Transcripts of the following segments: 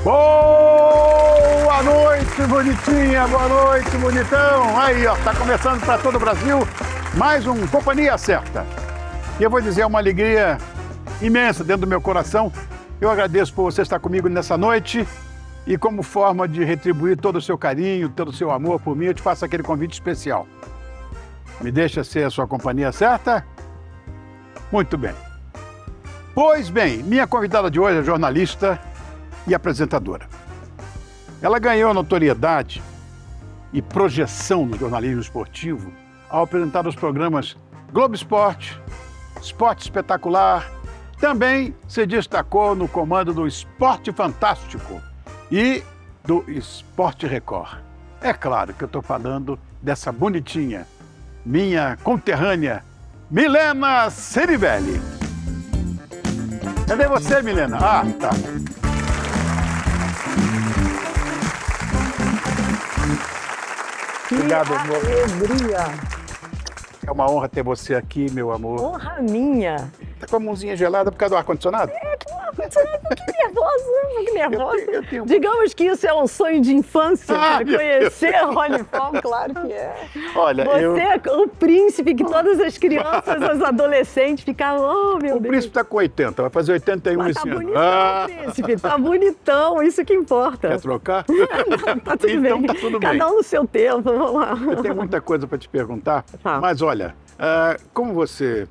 Boa noite, bonitinha, boa noite, bonitão. Aí, ó, tá começando para todo o Brasil mais um Companhia Certa. E eu vou dizer, é uma alegria imensa dentro do meu coração. Eu agradeço por você estar comigo nessa noite e como forma de retribuir todo o seu carinho, todo o seu amor por mim, eu te faço aquele convite especial. Me deixa ser a sua companhia certa? Muito bem. Pois bem, minha convidada de hoje é jornalista e apresentadora. Ela ganhou notoriedade e projeção no jornalismo esportivo ao apresentar os programas Globo Esporte, Esporte Espetacular. Também se destacou no comando do Esporte Fantástico e do Esporte Record. É claro que eu estou falando dessa bonitinha, minha conterrânea, Milena Ceribelli. Cadê você, Milena? Ah, tá. Obrigado, amor. Alegria. É uma honra ter você aqui, meu amor. Honra minha. Tá com a mãozinha gelada por causa do ar-condicionado? Um pouquinho nervosa. Eu tenho... Digamos que isso é um sonho de infância, conhecer o Rony Fon, claro que é. Olha, você é o príncipe que todas as crianças, as adolescentes ficavam, oh meu Deus. O príncipe tá com 80, vai fazer 81 Mas esse tá ano. bonitão, príncipe, tá bonitão, isso que importa. Quer trocar? Não, tá tudo então bem. tá tudo bem. Cada um no seu tempo, vamos lá. Eu tenho muita coisa para te perguntar, mas olha, como você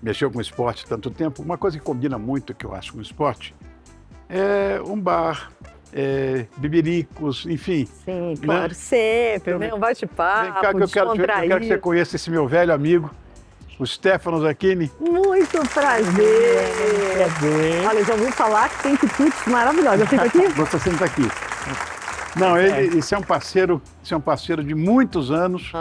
mexeu com esporte há tanto tempo, uma coisa que combina muito, que eu acho, com esporte, é um bar, bibiricos, enfim. Sim, claro, sempre, né? Um bate-papo, Vem cá que eu quero que você conheça esse meu velho amigo, o Stefano Zacchini. Muito prazer. Olha, já ouvi falar que tem quitutes maravilhosos. Eu fico aqui? Você senta aqui. Não, esse é um parceiro de muitos anos.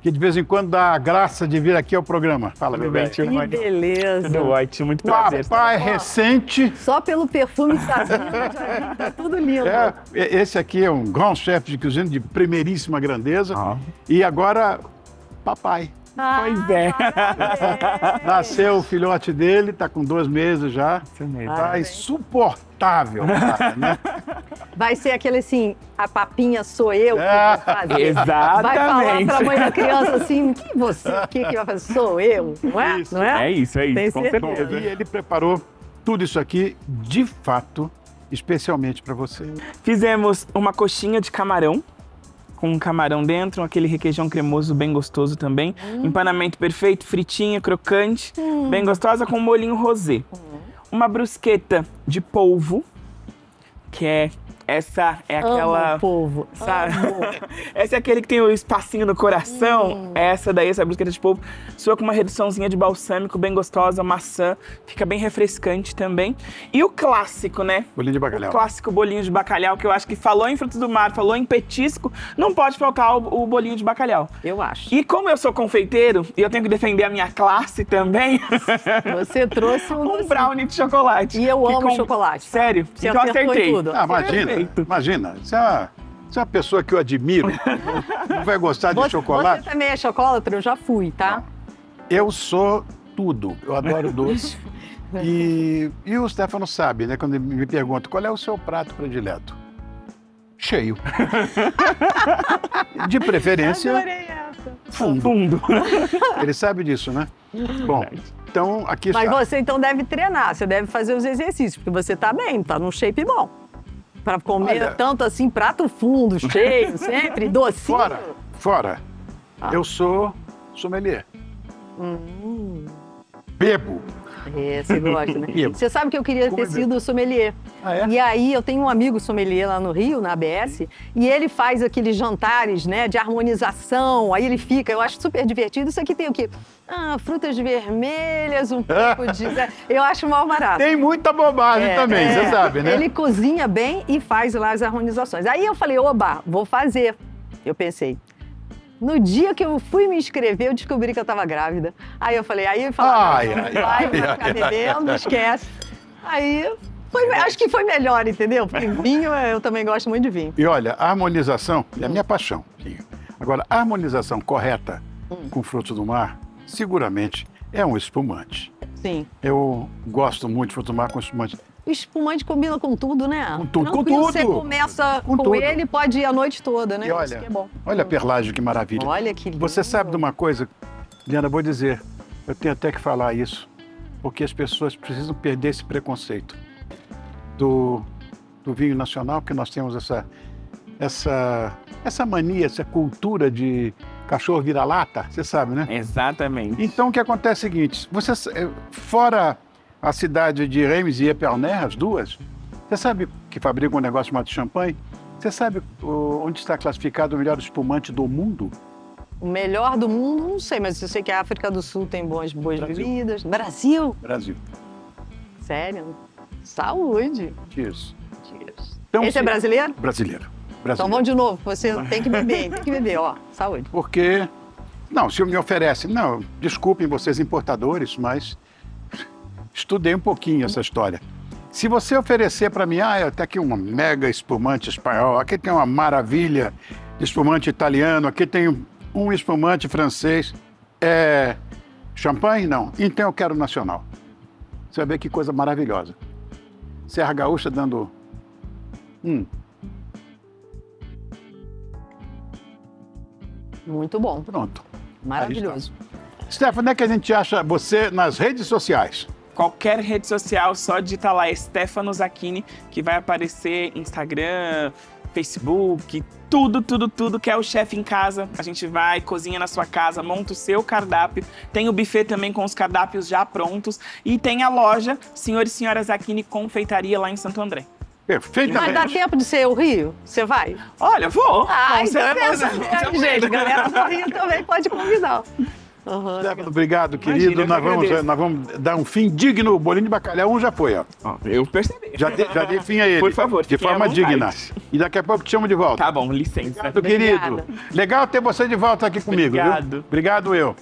Que de vez em quando dá a graça de vir aqui ao programa. Fala, meu bem. Que beleza. Tudo ótimo, muito prazer. Papai recente. Só pelo perfume sazinho, tá tudo lindo. Esse aqui é um grand chef de cozinha de primeiríssima grandeza. E agora, papai. Pois é. Nasceu o filhote dele, tá com 2 meses já. Tá insuportável, cara, né? Vai ser aquele assim, a papinha sou eu que vou fazer. Exatamente. Vai falar pra mãe da criança assim, o que vai fazer? Sou eu, não é? Isso. Não é? É isso, Tem com certeza. certeza. E ele preparou tudo isso aqui, de fato, especialmente para você. Fizemos uma coxinha de camarão, com um camarão dentro, aquele requeijão cremoso bem gostoso também. Empanamento perfeito, fritinha, crocante, bem gostosa, com um molhinho rosé. Uma brusqueta de polvo, que essa é aquela... Amo polvo. Sabe? Esse é aquele que tem o espacinho no coração. Essa daí, essa brusqueta de polvo. Sua com uma reduçãozinha de balsâmico, bem gostosa, maçã. Fica bem refrescante também. E o clássico, né? Bolinho de bacalhau. O clássico bolinho de bacalhau, que eu acho que falou em frutos do mar, falou em petisco, não pode faltar o bolinho de bacalhau. Eu acho. E como eu sou confeiteiro, e eu tenho que defender a minha classe também... Você trouxe um brownie de chocolate. E eu amo chocolate. Sério? Você então acertou acertei. em tudo. Imagina, você é uma pessoa que eu admiro, não vai gostar de chocolate? Você também é chocolatra? Eu já fui, tá? Eu sou tudo, eu adoro doce. E o Stefano sabe, né, quando ele me pergunta qual é o seu prato predileto? Cheio. De preferência, Adorei essa. fundo. Ele sabe disso, né? Bom, então aqui está. Mas você então deve treinar, você deve fazer os exercícios, porque você tá bem, tá num shape bom. Pra comer tanto assim, prato fundo, cheio, sempre, docinho. Fora. Eu sou sommelier. Bebo. Você gosta, né? Bebo. Você sabe que eu queria ter sido sommelier. Ah, é? E aí eu tenho um amigo sommelier lá no Rio, na ABS, e ele faz aqueles jantares, né, de harmonização, aí ele fica, eu acho super divertido. Isso aqui tem o quê? Frutas vermelhas, um pouco de... Eu acho mal barato. Tem muita bobagem também, você sabe, né? Ele cozinha bem e faz lá as harmonizações. Aí eu falei, oba, vou fazer. Eu pensei. No dia que eu fui me inscrever, eu descobri que eu estava grávida. Aí eu falei, vai ficar bebendo, esquece. Aí, acho que foi melhor, entendeu? Porque vinho, eu também gosto muito de vinho. E olha, a harmonização é a minha paixão. Agora, a harmonização correta com frutos do mar, seguramente, é um espumante. Sim. Eu gosto muito de frutos do mar com espumante. O espumante combina com tudo, né? Com tudo, Tranquilo, com tudo. Você começa com tudo. ele, pode ir a noite toda, né? E olha, Isso que é bom. olha a perlagem, que maravilha. Olha que lindo. Você sabe de uma coisa, Liana, vou dizer, eu tenho até que falar isso, porque as pessoas precisam perder esse preconceito do vinho nacional, porque nós temos essa mania, essa cultura de cachorro vira-lata, você sabe, né? Exatamente. Então, o que acontece é o seguinte, fora a cidade de Reims e Épernay, as duas, você sabe que fabrica um negócio chamado champanhe? Você sabe onde está classificado o melhor espumante do mundo? O melhor do mundo, não sei, mas eu sei que a África do Sul tem boas bebidas. Brasil? Brasil. Sério? Saúde. Cheers. Cheers. Então, Esse é brasileiro? Brasileiro. Então vamos de novo, você tem que beber, ó, saúde. Porque, não, se me oferece, não, desculpem vocês importadores, mas estudei um pouquinho essa história. Se você oferecer para mim, até aqui um mega espumante espanhol, aqui tem uma maravilha de espumante italiano, aqui tem um espumante francês, champanhe? Não, então eu quero nacional. Você vai ver que coisa maravilhosa. Serra Gaúcha dando... Muito bom. Pronto. Maravilhoso. Stefano, onde é que a gente acha você nas redes sociais? Qualquer rede social, só digitar lá Stefano Zacchini, que vai aparecer Instagram, Facebook, tudo que é o chefe em casa. A gente vai, cozinha na sua casa, monta o seu cardápio. Tem o buffet também com os cardápios já prontos. E tem a loja Senhor e Senhora Zacchini Confeitaria lá em Santo André. Perfeitamente. Mas dá tempo de ser o Rio? Você vai? Olha, vou. Então gente, a galera do Rio também pode convidar. Stefano, obrigado, querido. Imagina, nós vamos dar um fim digno. O bolinho de bacalhau já foi, ó. Eu percebi. Já dei fim a ele. Por favor, de forma digna. E daqui a pouco te chamo de volta. Tá bom, licença. Obrigado, querido. Legal ter você de volta aqui comigo. Obrigado. Viu? Obrigado, eu.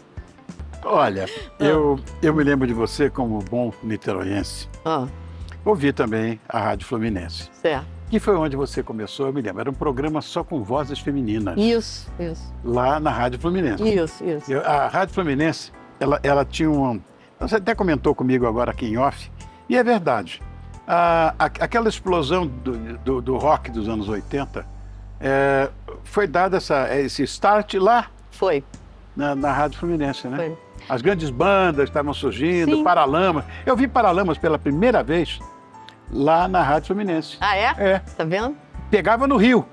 Olha, eu me lembro de você como bom niteroiense. Ouvi também a Rádio Fluminense. Certo. Que foi onde você começou, eu me lembro. Era um programa só com vozes femininas. Isso. Lá na Rádio Fluminense. Isso. A Rádio Fluminense, ela tinha um... Você até comentou comigo agora aqui em off, e é verdade. Aquela explosão do rock dos anos 80, foi dado esse start lá. Foi. Na Rádio Fluminense, né? Foi. As grandes bandas estavam surgindo, Sim. Paralamas. Eu vi Paralamas pela primeira vez lá na Rádio Fluminense. Ah, é? É. Tá vendo? Pegava no Rio.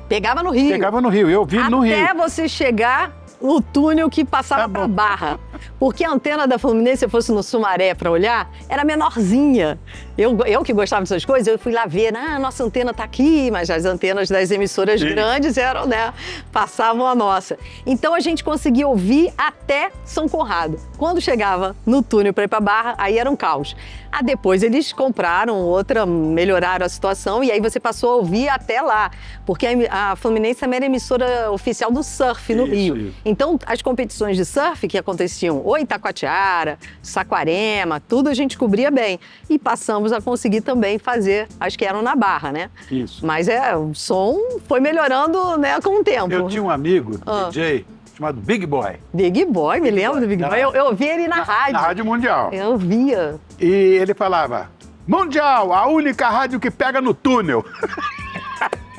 Pegava no Rio. Eu vi no Rio. Até você chegar no túnel que passava pra Barra. Porque a antena da Fluminense, se eu fosse no Sumaré pra olhar, era menorzinha. Eu que gostava dessas coisas, eu fui lá ver, a nossa antena tá aqui, mas as antenas das emissoras grandes eram, né, passavam a nossa. Então a gente conseguia ouvir até São Conrado. Quando chegava no túnel pra ir pra Barra, aí era um caos. Depois eles compraram outra, melhoraram a situação e aí você passou a ouvir até lá. Porque a Fluminense também era emissora oficial do surf no Rio. Então as competições de surf que aconteciam ou em Itacoatiara, Saquarema, tudo a gente cobria bem. E passamos a conseguir também fazer as que eram na Barra, né? Isso. Mas o som foi melhorando, né, com o tempo. Eu tinha um amigo, DJ, chamado Big Boy. Big Boy, me lembro do Big Boy. Eu ouvia ele na rádio. Na Rádio Mundial. Eu via. E ele falava, Mundial, a única rádio que pega no túnel.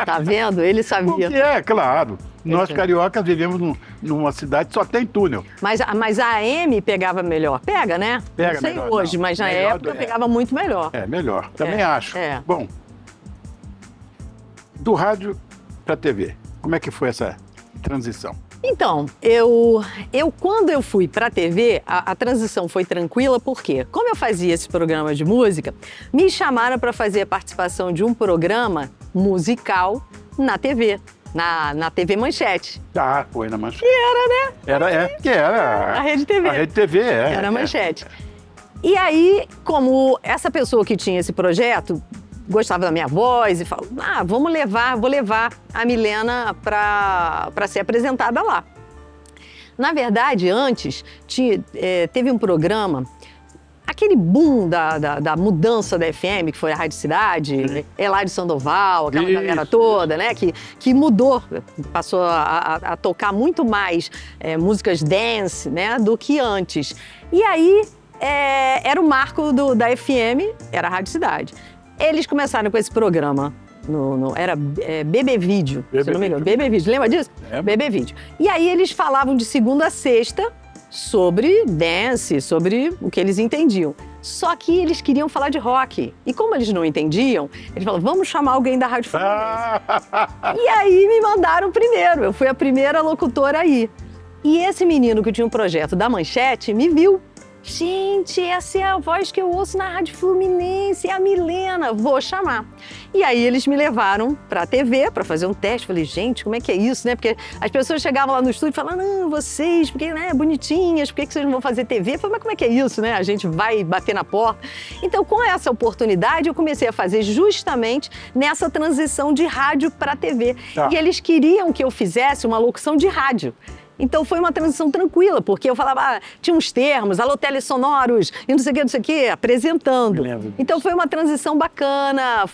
Tá vendo? Ele sabia. Porque claro. Nós cariocas vivemos numa cidade que só tem túnel. Mas a AM pegava melhor. Pega, né? Pega não sei melhor, hoje, não. mas na Melhor época pegava muito melhor. Melhor. Também acho. É. Bom, do rádio para TV, como é que foi essa transição? Então, quando eu fui para a TV, a transição foi tranquila, porque como eu fazia esse programa de música, me chamaram para fazer a participação de um programa musical na TV. Na TV Manchete. Foi na Manchete. Que era, né? Era a Rede TV. A Rede TV, Era a Manchete. E aí, como essa pessoa que tinha esse projeto gostava da minha voz e falou, vou levar a Milena para ser apresentada lá. Na verdade, antes, teve um programa, aquele boom da mudança da FM, que foi a Rádio Cidade, Eladio Sandoval, aquela galera toda, né? Que mudou, passou a tocar muito mais músicas dance, né? Do que antes. E aí, era o marco da FM, era a Rádio Cidade. Eles começaram com esse programa. Era Bebê Vídeo, se não me engano. Bebê Vídeo, lembra disso? Bebê Vídeo. E aí eles falavam de segunda a sexta sobre dance, sobre o que eles entendiam. Só que eles queriam falar de rock. E como eles não entendiam, eles falaram, vamos chamar alguém da Rádio Fluminense. E aí me mandaram primeiro. Eu fui a primeira locutora aí. E esse menino que tinha um projeto da Manchete me viu. Gente, essa é a voz que eu ouço na Rádio Fluminense, é a Milena, vou chamar. E aí eles me levaram pra TV pra fazer um teste. Falei, gente, como é que é isso, né? Porque as pessoas chegavam lá no estúdio e falavam, não, vocês, porque, né, bonitinhas, por que vocês não vão fazer TV? Eu falei, mas como é que é isso, né? A gente vai bater na porta. Então, com essa oportunidade, eu comecei a fazer justamente nessa transição de rádio pra TV. Tá. E eles queriam que eu fizesse uma locução de rádio. Então foi uma transição tranquila, porque eu falava, tinha uns termos, aloteles sonoros, e não sei o que, apresentando. Então foi uma transição bacana,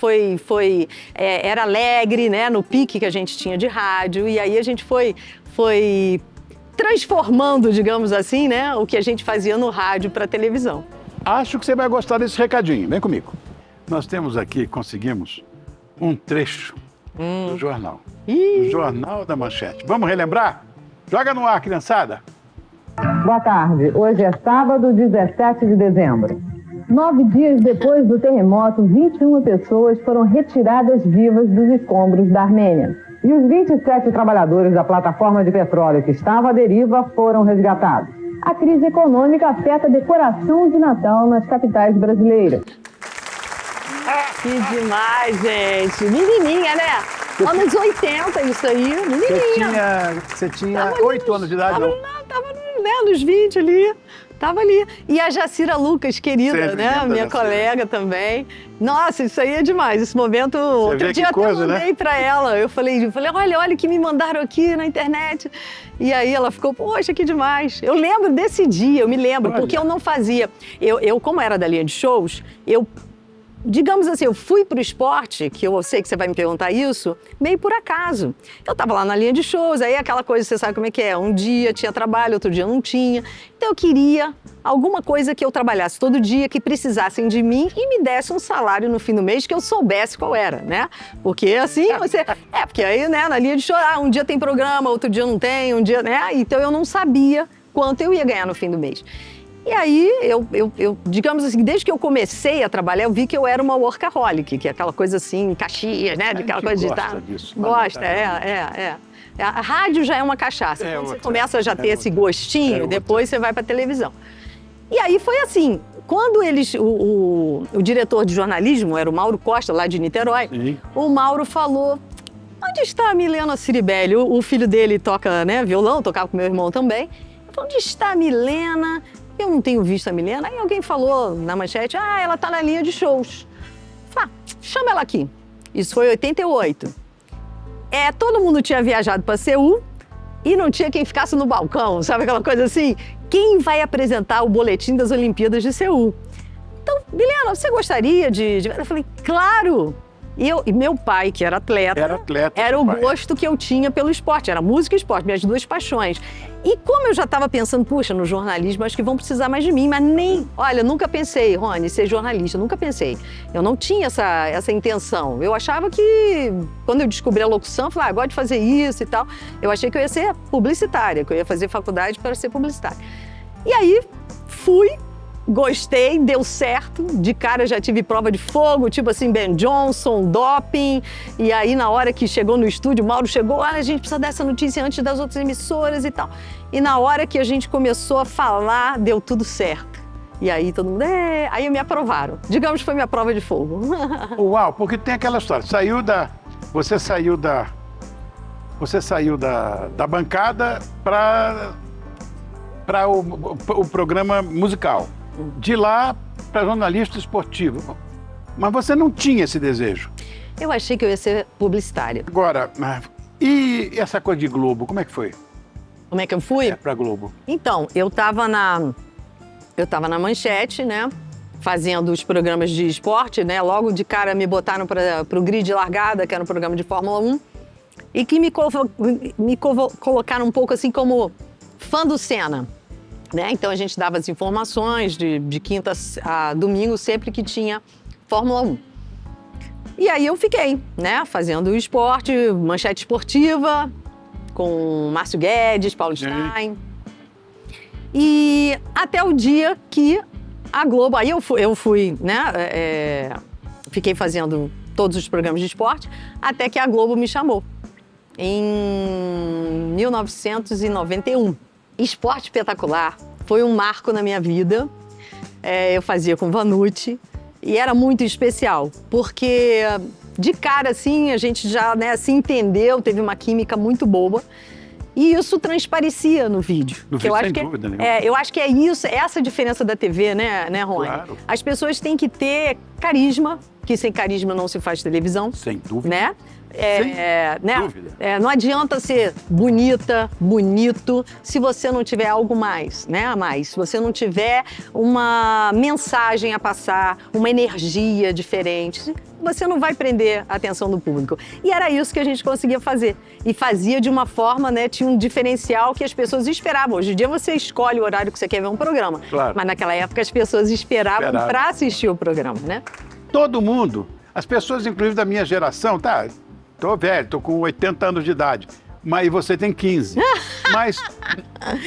era alegre, né, no pique que a gente tinha de rádio, e aí a gente foi transformando, digamos assim, né, o que a gente fazia no rádio para televisão. Acho que você vai gostar desse recadinho, vem comigo. Nós temos aqui, conseguimos um trecho do jornal, do Jornal da Manchete. Vamos relembrar? Joga no ar, criançada. Boa tarde. Hoje é sábado, 17 de dezembro. 9 dias depois do terremoto, 21 pessoas foram retiradas vivas dos escombros da Armênia. E os 27 trabalhadores da plataforma de petróleo que estava à deriva foram resgatados. A crise econômica afeta a decoração de Natal nas capitais brasileiras. Que demais, gente. Menininha, né? Anos 80, isso aí, menininha. Você tinha 8 anos de idade, não? Tava nos 20 ali, tava ali. E a Jacira Lucas, querida, sempre, né? Minha colega também. Nossa, isso aí é demais, esse momento. Outro dia até mandei pra ela. Eu falei, olha o que me mandaram aqui na internet. E aí ela ficou, poxa, que demais. Eu lembro desse dia, eu me lembro, porque eu não fazia. Eu, como era da linha de shows, digamos assim, eu fui pro esporte, que eu sei que você vai me perguntar isso, meio por acaso. Eu tava lá na linha de shows, aí aquela coisa, você sabe como é que é, um dia tinha trabalho, outro dia não tinha. Então eu queria alguma coisa que eu trabalhasse todo dia, que precisassem de mim e me desse um salário no fim do mês que eu soubesse qual era, né? Porque assim, porque aí, né, na linha de show, um dia tem programa, outro dia não tem, um dia, né? Então eu não sabia quanto eu ia ganhar no fim do mês. E aí, eu, digamos assim, desde que eu comecei a trabalhar, eu vi que eu era uma workaholic, que é aquela coisa assim, Caxias, né? De aquela coisa de estar. Gosta, A rádio já é uma cachaça. Quando você começa a já ter esse gostinho, depois você vai para televisão. E aí foi assim, quando o diretor de jornalismo, era o Mauro Costa, lá de Niterói, o Mauro falou, onde está a Milena Ciribelli? O filho dele toca, né, violão, tocava com meu irmão também. Ele falou, onde está a Milena? Eu não tenho visto a Milena. Aí alguém falou na Manchete, ela tá na linha de shows. Falei, chama ela aqui. Isso foi em 88. Todo mundo tinha viajado para Seul e não tinha quem ficasse no balcão, sabe aquela coisa assim? Quem vai apresentar o boletim das Olimpíadas de Seul? Então, Milena, você gostaria de... Eu falei, claro! E meu pai, que era atleta, era o gosto que eu tinha pelo esporte, era música e esporte, minhas duas paixões. E como eu já estava pensando, puxa, no jornalismo, acho que vão precisar mais de mim, mas olha, nunca pensei, Rony, ser jornalista, nunca pensei. Eu não tinha essa intenção. Eu achava que, quando eu descobri a locução, eu falei, gosto de fazer isso e tal. Eu achei que eu ia ser publicitária, que eu ia fazer faculdade para ser publicitária. E aí, fui. Gostei, deu certo. De cara já tive prova de fogo, tipo assim, Ben Johnson, doping. E aí, na hora que chegou no estúdio, o Mauro chegou, olha, a gente precisa dessa notícia antes das outras emissoras e tal. E na hora que a gente começou a falar, deu tudo certo. E aí todo mundo, aí me aprovaram. Digamos que foi minha prova de fogo. Uau, porque tem aquela história, você saiu da bancada para o programa musical. De lá para jornalista esportivo. Mas você não tinha esse desejo? Eu achei que eu ia ser publicitária. Agora, e essa coisa de Globo, como é que foi? Como é que eu fui? Para Globo. Então, eu tava na Manchete, né? Fazendo os programas de esporte, né? Logo de cara me botaram para o Grid Largada, que era um programa de Fórmula 1. E que me colocaram um pouco assim como fã do Senna. Né? Então a gente dava as informações de quinta a domingo, sempre que tinha Fórmula 1. E aí eu fiquei, né, fazendo esporte, manchete esportiva, com Márcio Guedes, Paulo Stein. E até o dia que a Globo... Aí eu fui, né, fiquei fazendo todos os programas de esporte, até que a Globo me chamou, em 1991. Esporte Espetacular foi um marco na minha vida. Eu fazia com Vanucci e era muito especial, porque de cara, assim, a gente já, né, se entendeu, teve uma química muito boa. E isso transparecia no vídeo. Sem dúvida nenhuma. Eu acho que é isso, essa a diferença da TV, né, Rony? Claro. As pessoas têm que ter carisma, que sem carisma não se faz televisão. Sem dúvida. Né? Sem dúvida. Não adianta ser bonita, bonito, se você não tiver algo mais, né, a mais. Se você não tiver uma mensagem a passar, uma energia diferente, você não vai prender a atenção do público. E era isso que a gente conseguia fazer. E fazia de uma forma, né, tinha um diferencial que as pessoas esperavam. Hoje em dia você escolhe o horário que você quer ver um programa. Claro. Mas naquela época as pessoas esperavam para assistir o programa, né? Todo mundo, as pessoas inclusive da minha geração, tá? Tô velho, tô com 80 anos de idade, mas você tem 15. Mas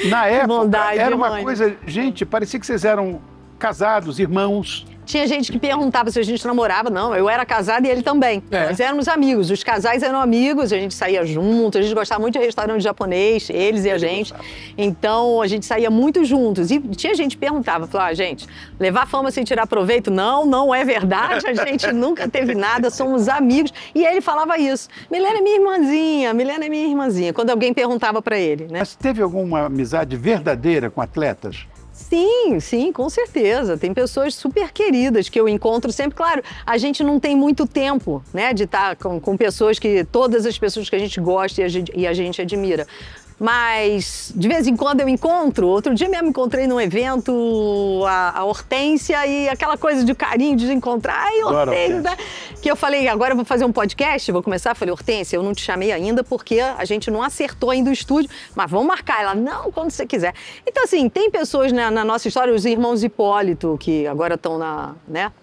na época era uma coisa, gente, parecia que vocês eram casados, irmãos. Tinha gente que perguntava se a gente namorava. Não, eu era casada e ele também. Nós éramos amigos. Os casais eram amigos, a gente saía junto, a gente gostava muito de restaurante japonês, eles e a gente. Então, a gente saía muito juntos. E tinha gente que perguntava, falava, gente, levar fama sem tirar proveito? Não, não é verdade, a gente nunca teve nada, somos amigos. E ele falava isso. Milena é minha irmãzinha, Milena é minha irmãzinha. Quando alguém perguntava pra ele, né? Mas teve alguma amizade verdadeira com atletas? Sim, sim, com certeza. Tem pessoas super queridas que eu encontro sempre. Claro, a gente não tem muito tempo, né, de estar com pessoas todas as pessoas que a gente gosta e a gente admira. Mas, de vez em quando eu encontro. Outro dia mesmo encontrei num evento a Hortência e aquela coisa de carinho de encontrar. Ai, Hortência, né? Que eu falei, agora eu vou fazer um podcast, vou começar. Eu falei, Hortência, eu não te chamei ainda porque a gente não acertou ainda o estúdio, mas vamos marcar. Ela, não, quando você quiser. Então, assim, tem pessoas, né, na nossa história, os irmãos Hipólito, que agora estão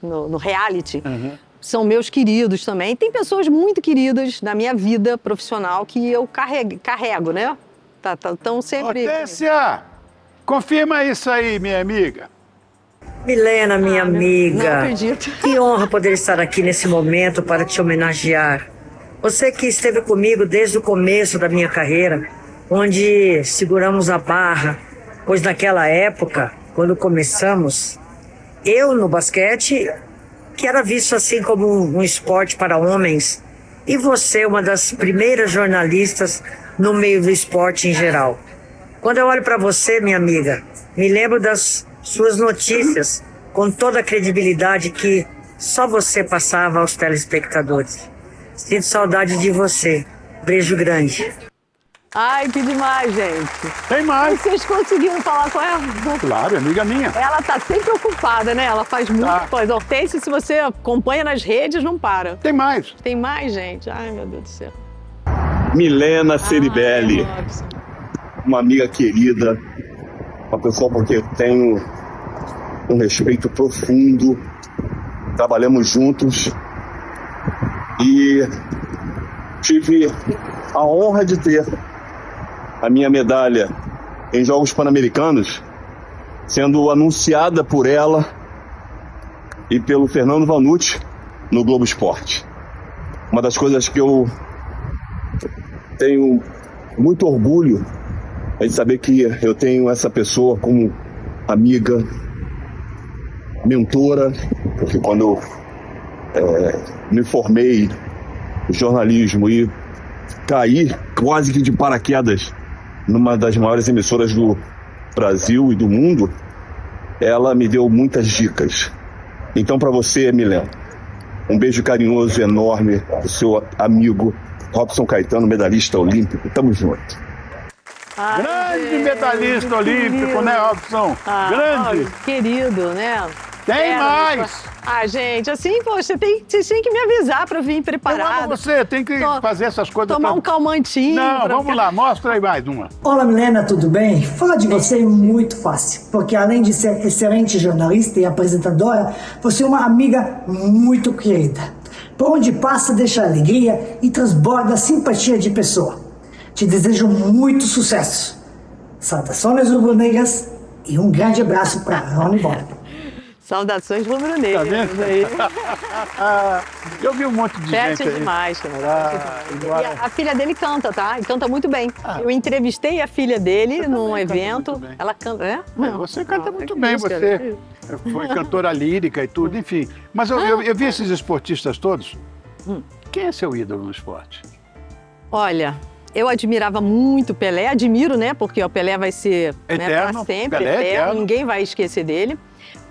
no reality. Uhum. São meus queridos também. Tem pessoas muito queridas na minha vida profissional que eu carrego, né? Tão sempre... Hortência, confirma isso aí, minha amiga. Milena, minha amiga, não acredito. Que honra poder estar aqui nesse momento para te homenagear. Você que esteve comigo desde o começo da minha carreira, onde seguramos a barra, pois naquela época, quando começamos, eu no basquete, que era visto assim como um esporte para homens, e você, uma das primeiras jornalistas no meio do esporte em geral. Quando eu olho para você, minha amiga, me lembro das suas notícias com toda a credibilidade que só você passava aos telespectadores. Sinto saudade de você. Beijo grande. Ai, que demais, gente. Tem mais. Vocês conseguiram falar com ela? Claro, amiga minha. Ela tá sempre ocupada, né? Ela faz muita coisa. Hortência, se você acompanha nas redes, não para. Tem mais. Tem mais, gente? Ai, meu Deus do céu. Milena Ceribelli, uma amiga querida, uma pessoa por quem eu tenho um respeito profundo, trabalhamos juntos e tive a honra de ter a minha medalha em Jogos Pan-Americanos sendo anunciada por ela e pelo Fernando Vanucci no Globo Esporte. Uma das coisas que eu tenho muito orgulho é de saber que eu tenho essa pessoa como amiga, mentora, porque quando eu me formei em jornalismo e caí quase que de paraquedas numa das maiores emissoras do Brasil e do mundo, ela me deu muitas dicas. Então, para você, Milena, um beijo carinhoso, enorme, do seu amigo Robson Caetano, medalhista olímpico. Tamo junto. Ai, grande medalhista olímpico, né, Robson? Grande. Ai, querido, né? Tem mais! Ah, gente, assim, poxa, vocês têm que me avisar pra eu vir preparada. Você tem que fazer essas coisas. Tomar um calmantinho. Não, vamos lá, mostra aí mais uma. Olá, Milena, tudo bem? Falar de você é muito fácil, porque além de ser excelente jornalista e apresentadora, você é uma amiga muito querida. Por onde passa, deixa alegria e transborda a simpatia de pessoa. Te desejo muito sucesso. Saudações rubro-negras e um grande abraço para Rony Borba. Saudações rubro-negras. Eu vi um monte de gente aí. Demais, cara. E a filha dele canta, tá? E canta muito bem. Eu entrevistei a filha dele num evento. Ela canta, né? Você canta muito bem, você foi cantora lírica e tudo, enfim. Mas eu vi esses esportistas todos. Quem é seu ídolo no esporte? Olha, eu admirava muito Pelé, admiro, né? Porque o Pelé vai ser eterno, para sempre, Pelé, eterno. Ninguém vai esquecer dele.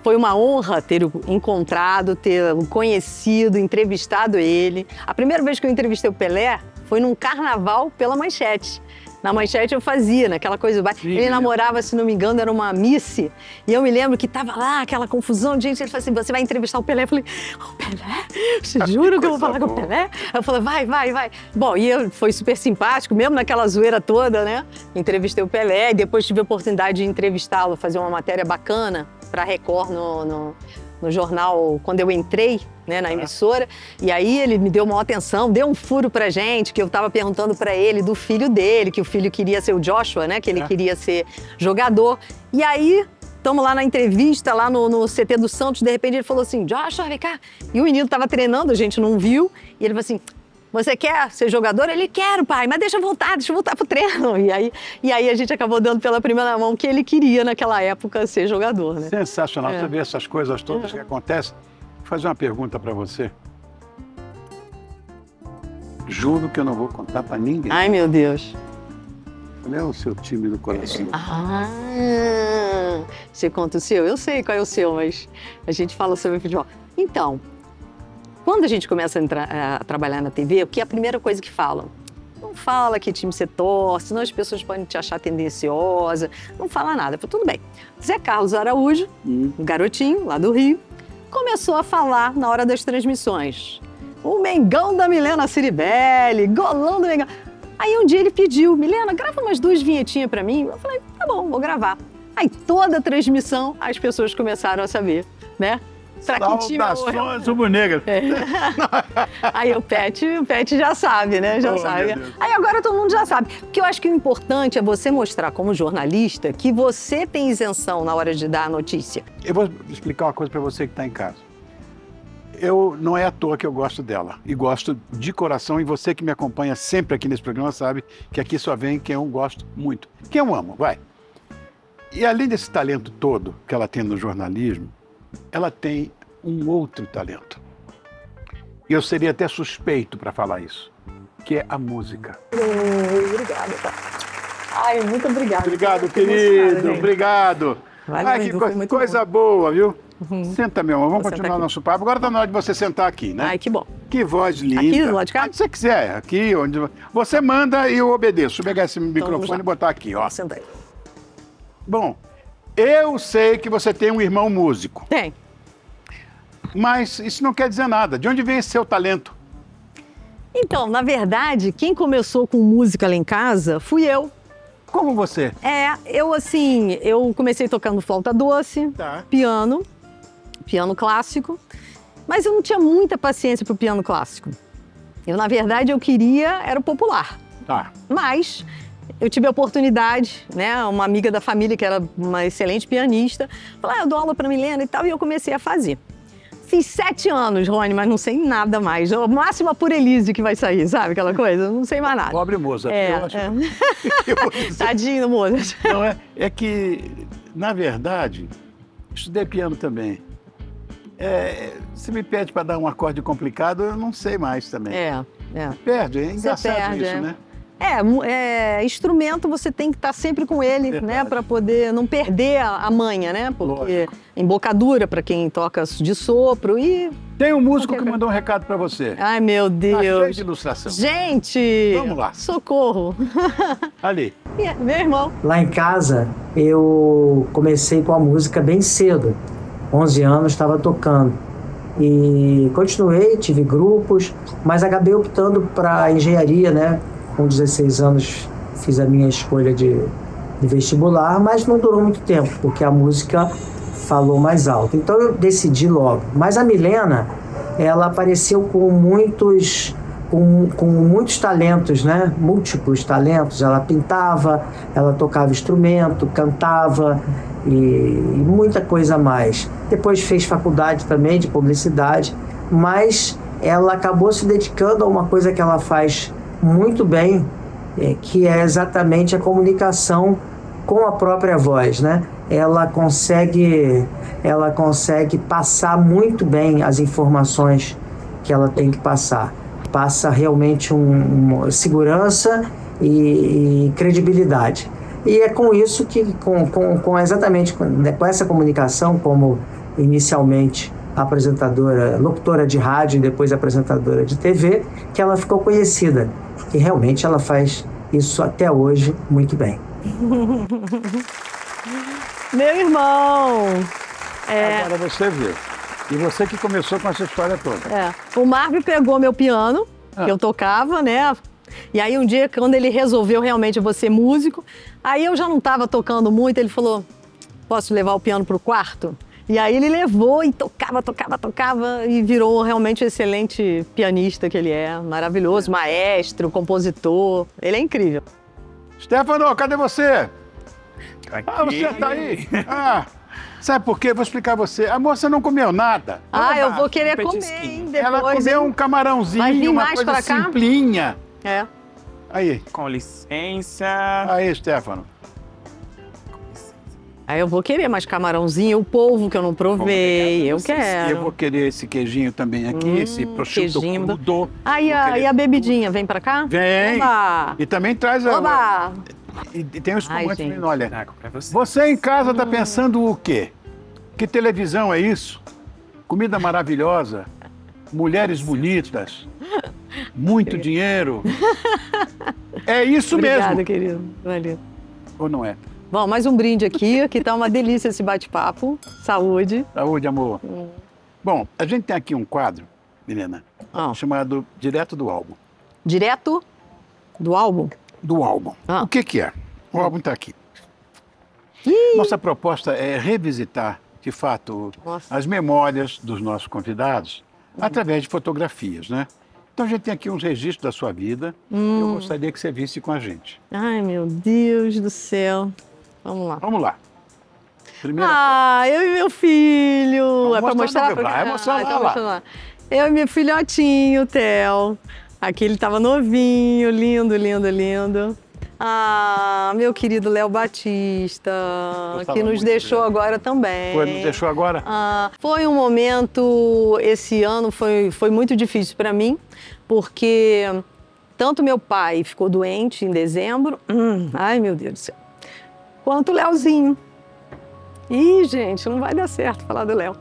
Foi uma honra ter o encontrado, ter o conhecido, entrevistado ele. A primeira vez que eu entrevistei o Pelé foi num carnaval pela Manchete. Na Manchete eu fazia, naquela coisa. Ele namorava, se não me engano, era uma Miss. E eu me lembro que tava lá, aquela confusão de gente. Ele falou assim, você vai entrevistar o Pelé? Eu falei, o Pelé? Você jura que eu vou falar com o Pelé? Eu falei, vai. Bom, e foi super simpático, mesmo naquela zoeira toda, né? Entrevistei o Pelé e depois tive a oportunidade de entrevistá-lo, fazer uma matéria bacana para Record no jornal, quando eu entrei, né, na emissora. E aí ele me deu uma atenção, deu um furo pra gente, que eu tava perguntando pra ele do filho dele, que o filho queria ser o Joshua, né, que ele queria ser jogador. E aí, estamos lá na entrevista, lá no CT do Santos, de repente ele falou assim, Joshua, vem cá. E o menino tava treinando, a gente não viu, e ele falou assim, você quer ser jogador? Ele, quero, pai, mas deixa eu voltar pro treino. E aí a gente acabou dando pela primeira mão que ele queria, naquela época, ser jogador, né? Sensacional, você vê essas coisas todas que acontecem. Vou fazer uma pergunta para você. Juro que eu não vou contar para ninguém. Ai, meu Deus. Qual é o seu time do coração? Você conta o seu? Eu sei qual é o seu, mas a gente fala sobre futebol. Então, quando a gente começa a trabalhar na TV, o que é a primeira coisa que falam? Não fala que time você torce, senão as pessoas podem te achar tendenciosa. Não fala nada. Eu falei, tudo bem. Zé Carlos Araújo, um garotinho lá do Rio, começou a falar na hora das transmissões. O Mengão da Milena Ciribelli, golão do Mengão. Aí um dia ele pediu, Milena, grava umas 2 vinhetinhas pra mim. Eu falei, tá bom, vou gravar. Aí toda a transmissão as pessoas começaram a saber, né? Saudações rubro-negras. Aí o Pet já sabe, né? Já sabe. Aí agora todo mundo já sabe. Porque eu acho que o importante é você mostrar como jornalista que você tem isenção na hora de dar a notícia. Eu vou explicar uma coisa para você que está em casa. Não é à toa que eu gosto dela. E gosto de coração. E você que me acompanha sempre aqui nesse programa sabe que aqui só vem quem eu gosto muito. Quem eu amo, vai. E além desse talento todo que ela tem no jornalismo, ela tem um outro talento. E eu seria até suspeito para falar isso, que é a música. Obrigada, tá? Ai, muito obrigada. Obrigado, querido. Obrigado. Ai, que coisa boa, viu? Senta, meu amor. Vamos continuar nosso papo. Agora está na hora de você sentar aqui, né? Ai, que bom. Que voz linda. Aqui, do lado de cá? Onde você quiser. Aqui, onde... Você manda e eu obedeço. Deixa eu pegar esse microfone e botar aqui, ó. Senta aí. Bom, eu sei que você tem um irmão músico. Tem. Mas isso não quer dizer nada. De onde vem esse seu talento? Então, na verdade, quem começou com música lá em casa fui eu. Como você? Eu comecei tocando flauta doce, piano clássico, mas eu não tinha muita paciência pro piano clássico. Na verdade, eu queria era o popular. Mas eu tive a oportunidade, né? Uma amiga da família, que era uma excelente pianista, falou, eu dou aula pra Milena e tal, e eu comecei a fazer. Fiz 7 anos, Rony, mas não sei nada mais. O máximo a Pura Elise que vai sair, sabe aquela coisa? Não sei mais nada. Pobre Mozart. Tadinho do Mozart. Não, é que, na verdade, estudei piano também. Se me pede para dar um acorde complicado, eu não sei mais também. Perde, é engraçado isso, né? Instrumento você tem que estar sempre com ele, né? Para poder não perder a manha, né? Porque embocadura para quem toca de sopro e... Tem um músico que mandou um recado para você. Ai, meu Deus. Tá cheio de ilustração. Gente! Vamos lá. Socorro. Ali. Meu irmão. Lá em casa, eu comecei com a música bem cedo. 11 anos, estava tocando. E continuei, tive grupos, mas acabei optando para engenharia, né? Com 16 anos fiz a minha escolha de vestibular, mas não durou muito tempo, porque a música falou mais alto. Então eu decidi logo. Mas a Milena, ela apareceu com muitos talentos, né? Múltiplos talentos. Ela pintava, ela tocava instrumento, cantava e muita coisa a mais. Depois fez faculdade também de publicidade, mas ela acabou se dedicando a uma coisa que ela faz muito bem, que é exatamente a comunicação com a própria voz, né? Ela consegue passar muito bem as informações que ela tem que passar. Passa realmente uma segurança e credibilidade. E é com isso que, exatamente com essa comunicação, como inicialmente apresentadora, locutora de rádio e depois apresentadora de TV, que ela ficou conhecida. E realmente ela faz isso até hoje muito bem. Meu irmão! Agora você viu. E você que começou com essa história toda. O Marvin pegou meu piano, que eu tocava, né? E aí um dia, quando ele resolveu realmente eu vou ser músico, aí eu já não estava tocando muito, ele falou, posso levar o piano para o quarto? E aí ele levou e tocava e virou realmente um excelente pianista que ele é, maravilhoso, maestro, compositor, ele é incrível. Stefano, cadê você? Aqui. Você tá aí? Sabe por quê? Vou explicar a você. A moça não comeu nada. Eu vou querer comer, hein, depois. Ela comeu um camarãozinho, uma coisa simplinha. Aí. Com licença. Aí, Stefano. Aí eu vou querer mais camarãozinho, o polvo que eu não provei, eu quero. Eu vou querer esse queijinho também aqui, esse prosciutto crudo. Aí a bebidinha, vem pra cá? Vem. Oba. E também traz Oba. E tem o espumante menino, olha. Pra Você em casa tá pensando o quê? Que televisão é isso? Comida maravilhosa, mulheres bonitas, muito dinheiro. É isso Obrigada, mesmo. querido. Valeu. Ou não é? Bom, mais um brinde aqui, que tá uma delícia esse bate-papo. Saúde. Saúde, amor. Bom, a gente tem aqui um quadro, Milena, chamado Direto do Álbum. Direto do álbum? Do álbum. O que é? O álbum está aqui. Nossa proposta é revisitar, de fato, as memórias dos nossos convidados através de fotografias, né? Então a gente tem aqui uns registros da sua vida. Eu gostaria que você visse com a gente. Ai, meu Deus do céu. Vamos lá. Vamos lá. Primeira eu e meu filho. É para mostrar para cá? Mostrar lá. Eu e meu filhotinho, Theo. Aqui ele estava novinho, lindo, lindo, lindo. Meu querido Léo Batista, que nos deixou agora também. Nos deixou agora? Foi um momento, esse ano foi muito difícil para mim, porque tanto meu pai ficou doente em dezembro, ai meu Deus do céu, quanto o Léozinho. Ih, gente, não vai dar certo falar do Léo.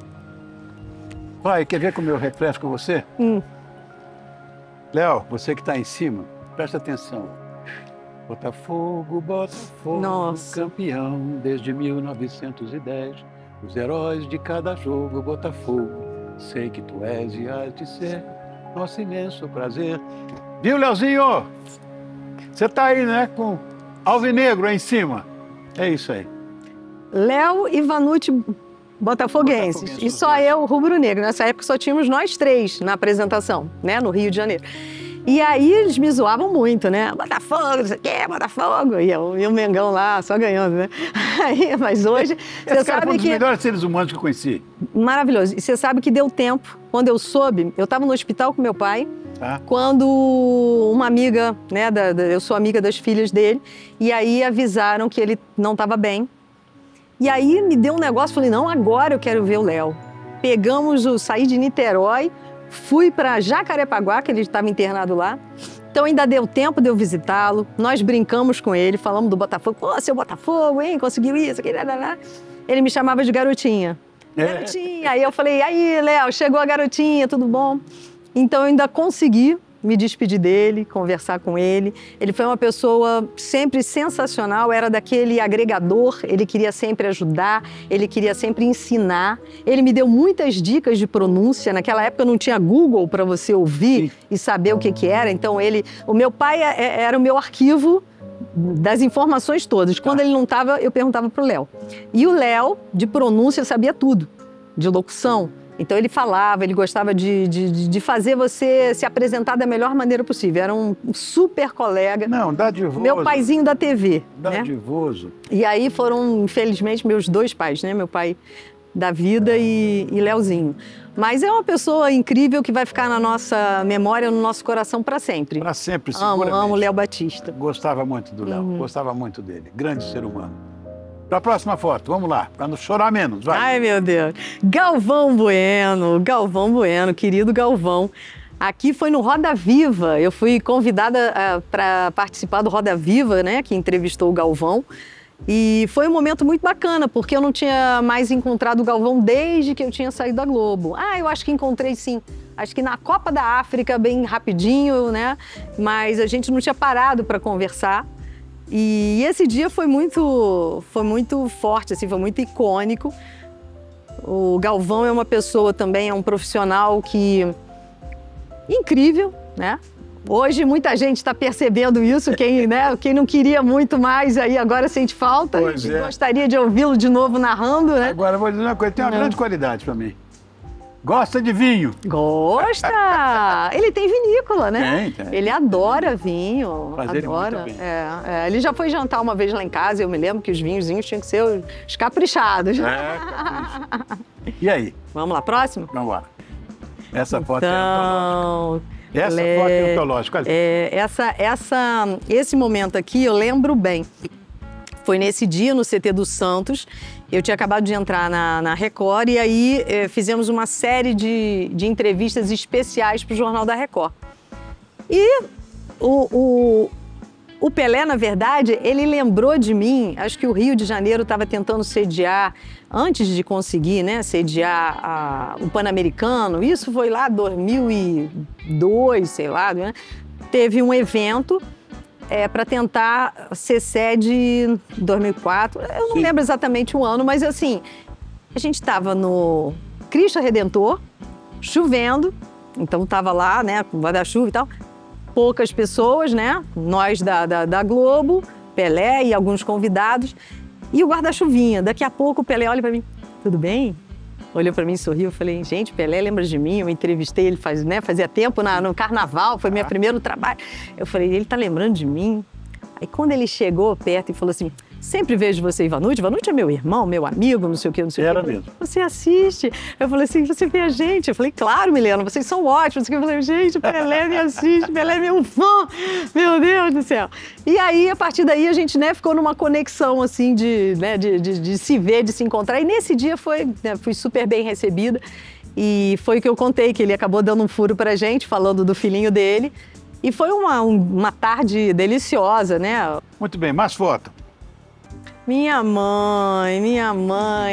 Pai, quer ver como eu refresco você? Léo, você que está em cima, presta atenção. Botafogo, Botafogo, Nossa. Campeão desde 1910. Os heróis de cada jogo, Botafogo. Sei que tu és e hás de ser nosso imenso prazer. Viu, Léozinho? Você tá aí, né? Com alvinegro aí em cima. É isso aí. Léo e Vanucci botafoguenses. E só eu, rubro-negro. Nessa época só tínhamos nós três na apresentação, né? No Rio de Janeiro. E aí eles me zoavam muito, né? Botafogo, não sei o quê, Botafogo. E o Mengão lá, só ganhando, né? Mas hoje, você sabe foi um que... dos melhores seres humanos que eu conheci. Maravilhoso. E você sabe que deu tempo. Quando eu soube, eu estava no hospital com meu pai, quando uma amiga, né? Eu sou amiga das filhas dele, e aí avisaram que ele não estava bem. E aí me deu um negócio, falei, não, agora eu quero ver o Léo. Saí de Niterói, fui para Jacarepaguá, que ele estava internado lá. Então ainda deu tempo de eu visitá-lo. Nós brincamos com ele, falamos do Botafogo. Pô, seu Botafogo, hein? Conseguiu isso, aqui, lá. Ele me chamava de garotinha. Garotinha. Aí eu falei, aí, Léo, chegou a garotinha, tudo bom? Então eu ainda consegui me despedir dele, conversar com ele. Ele foi uma pessoa sempre sensacional, era daquele agregador, ele queria sempre ajudar, ele queria sempre ensinar. Ele me deu muitas dicas de pronúncia. Naquela época não tinha Google para você ouvir e saber o que era. Então o meu pai era o meu arquivo das informações todas. Quando ele não estava, eu perguntava para o Léo. E o Léo, de pronúncia, sabia tudo. De locução, Então ele falava, ele gostava de fazer você se apresentar da melhor maneira possível. Era um super colega. Não, dadivoso. Meu paizinho da TV. Dadivoso. Né? E aí foram, infelizmente, meus dois pais, né? Meu pai da vida e Leozinho. Mas é uma pessoa incrível que vai ficar na nossa memória, no nosso coração para sempre. Para sempre, seguramente. Amo Léo Batista. Gostava muito do Léo, gostava muito dele. Grande ser humano. Para a próxima foto, vamos lá, para não chorar menos, vai. Ai, meu Deus. Galvão Bueno, querido Galvão. Aqui foi no Roda Viva, eu fui convidada para participar do Roda Viva, né, que entrevistou o Galvão. E foi um momento muito bacana, porque eu não tinha mais encontrado o Galvão desde que eu tinha saído da Globo. Eu acho que encontrei sim. Acho que na Copa da África, bem rapidinho, né? Mas a gente não tinha parado para conversar. E esse dia foi muito forte, assim, foi muito icônico. O Galvão é uma pessoa também, é um profissional incrível, né? Hoje muita gente está percebendo isso, quem não queria muito mais aí agora sente falta. Gostaria de ouvi-lo de novo narrando, né? Agora eu vou dizer uma coisa, tem uma grande qualidade para mim. Gosta de vinho? Gosta! Ele tem vinícola, né? Tem. Ele adora vinho. Fazer adora. Muito bem. Ele já foi jantar uma vez lá em casa, eu me lembro que os vinhozinhos tinham que ser os caprichados. E aí? Vamos lá, próximo? Vamos lá. Essa foto então... é antológica. Essa foto é antológica. Esse momento aqui eu lembro bem. Foi nesse dia, no CT do Santos. Eu tinha acabado de entrar na Record e aí fizemos uma série de entrevistas especiais para o Jornal da Record. E o Pelé, na verdade, ele lembrou de mim, acho que o Rio de Janeiro estava tentando sediar, antes de conseguir, né, sediar o Pan-Americano, isso foi lá 2002, sei lá, né? Teve um evento para tentar ser sede em 2004, eu não lembro exatamente o ano, mas assim, a gente estava no Cristo Redentor, chovendo, então estava lá, né, com guarda-chuva e tal, poucas pessoas, né, nós da Globo, Pelé e alguns convidados, e o guarda-chuvinha. Daqui a pouco o Pelé olha para mim, tudo bem? Olhou para mim e sorriu, eu falei, gente, Pelé lembra de mim, eu entrevistei ele fazia tempo no Carnaval, foi meu primeiro trabalho. Eu falei, ele tá lembrando de mim? Aí quando ele chegou perto e falou assim, sempre vejo você e Vanucci é meu irmão, meu amigo, não sei o quê, não sei o quê. Era mesmo. Você assiste? Eu falei assim, você vê a gente? Eu falei, claro, Milena, vocês são ótimos. Eu falei, gente, Pelé me assiste, Pelé é meu fã, meu Deus do céu. E aí, a partir daí, a gente, né, ficou numa conexão, assim, de se ver, de se encontrar. E nesse dia fui super bem recebida. E foi o que eu contei, que ele acabou dando um furo pra gente, falando do filhinho dele. E foi uma tarde deliciosa, né? Muito bem, mais foto. Minha mãe,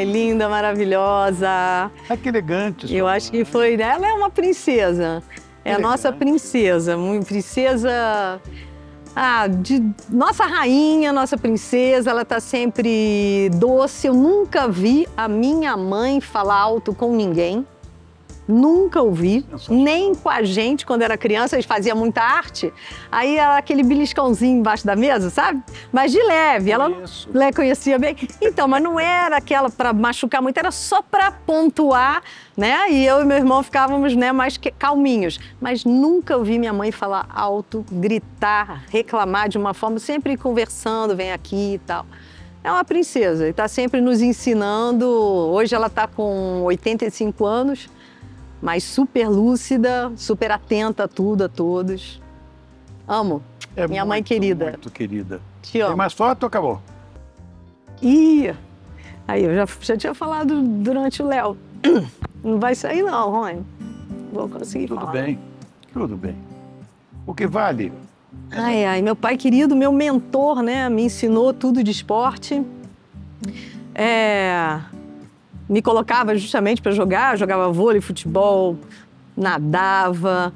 linda, maravilhosa. Que elegante. Eu acho que foi, né? Ela é uma princesa. É a nossa princesa, princesa... nossa rainha, nossa princesa, ela tá sempre doce. Eu nunca vi a minha mãe falar alto com ninguém. Nunca ouvi, nem com a gente, quando era criança, a gente fazia muita arte. Aí era aquele beliscãozinho embaixo da mesa, sabe? Mas de leve, ela conhecia bem. Então, mas não era aquela para machucar muito, era só para pontuar, né? E eu e meu irmão ficávamos, né, mais calminhos. Mas nunca ouvi minha mãe falar alto, gritar, reclamar de uma forma, sempre conversando, vem aqui e tal. É uma princesa e está sempre nos ensinando. Hoje ela está com 85 anos. Mas super lúcida, super atenta a tudo, a todos. Amo. Minha mãe querida. Muito querida. Te amo. Tem mais foto ou acabou? Aí eu já tinha falado durante o Léo. Não vai sair não, Rony. Vou conseguir falar. Tudo bem. O que vale? Meu pai querido, meu mentor, né? Me ensinou tudo de esporte. Me colocava justamente para jogar, jogava vôlei, futebol, nadava,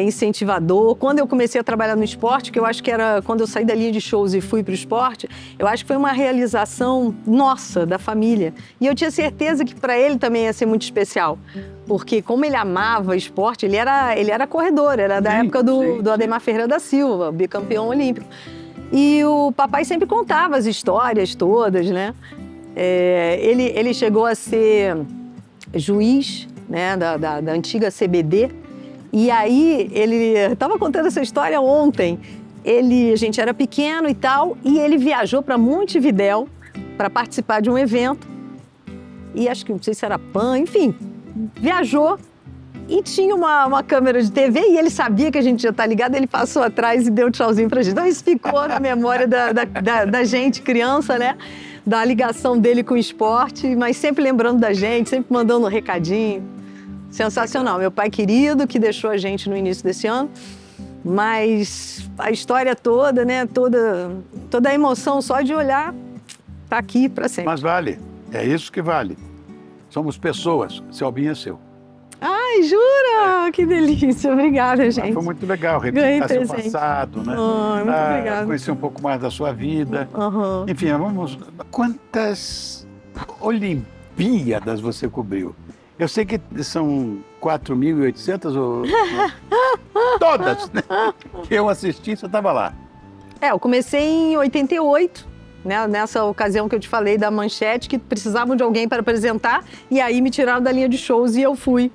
incentivador. Quando eu comecei a trabalhar no esporte, que eu acho que era quando eu saí da linha de shows e fui para o esporte, eu acho que foi uma realização nossa, da família. E eu tinha certeza que para ele também ia ser muito especial, porque como ele amava esporte, ele era corredor, era da época do Ademar Ferreira da Silva, bicampeão olímpico. E o papai sempre contava as histórias todas, né? Ele chegou a ser juiz né, da antiga CBD. E aí, ele estava contando essa história ontem. A gente era pequeno e tal, e ele viajou para Montevidéu para participar de um evento. E acho que, não sei se era PAN, enfim, viajou e tinha uma câmera de TV e ele sabia que a gente ia estar ligado, ele passou atrás e deu um tchauzinho pra gente. Então isso ficou na memória da gente, criança, né? Da ligação dele com o esporte, mas sempre lembrando da gente, sempre mandando um recadinho. Sensacional. Meu pai querido, que deixou a gente no início desse ano, mas a história toda, né? Toda a emoção só de olhar, tá aqui para sempre. Mas vale, é isso que vale. Somos pessoas, Selbinha é seu. Ai, jura? Que delícia. Obrigada, gente. Foi muito legal revisitar seu passado, né? Muito obrigada. Conhecer um pouco mais da sua vida. Uhum. Enfim, quantas Olimpíadas você cobriu? Eu sei que são 4.800 ou... Todas, né? Eu assisti, você estava lá. Eu comecei em 88, né? Nessa ocasião que eu te falei da Manchete, que precisavam de alguém para apresentar, e aí me tiraram da linha de shows e eu fui.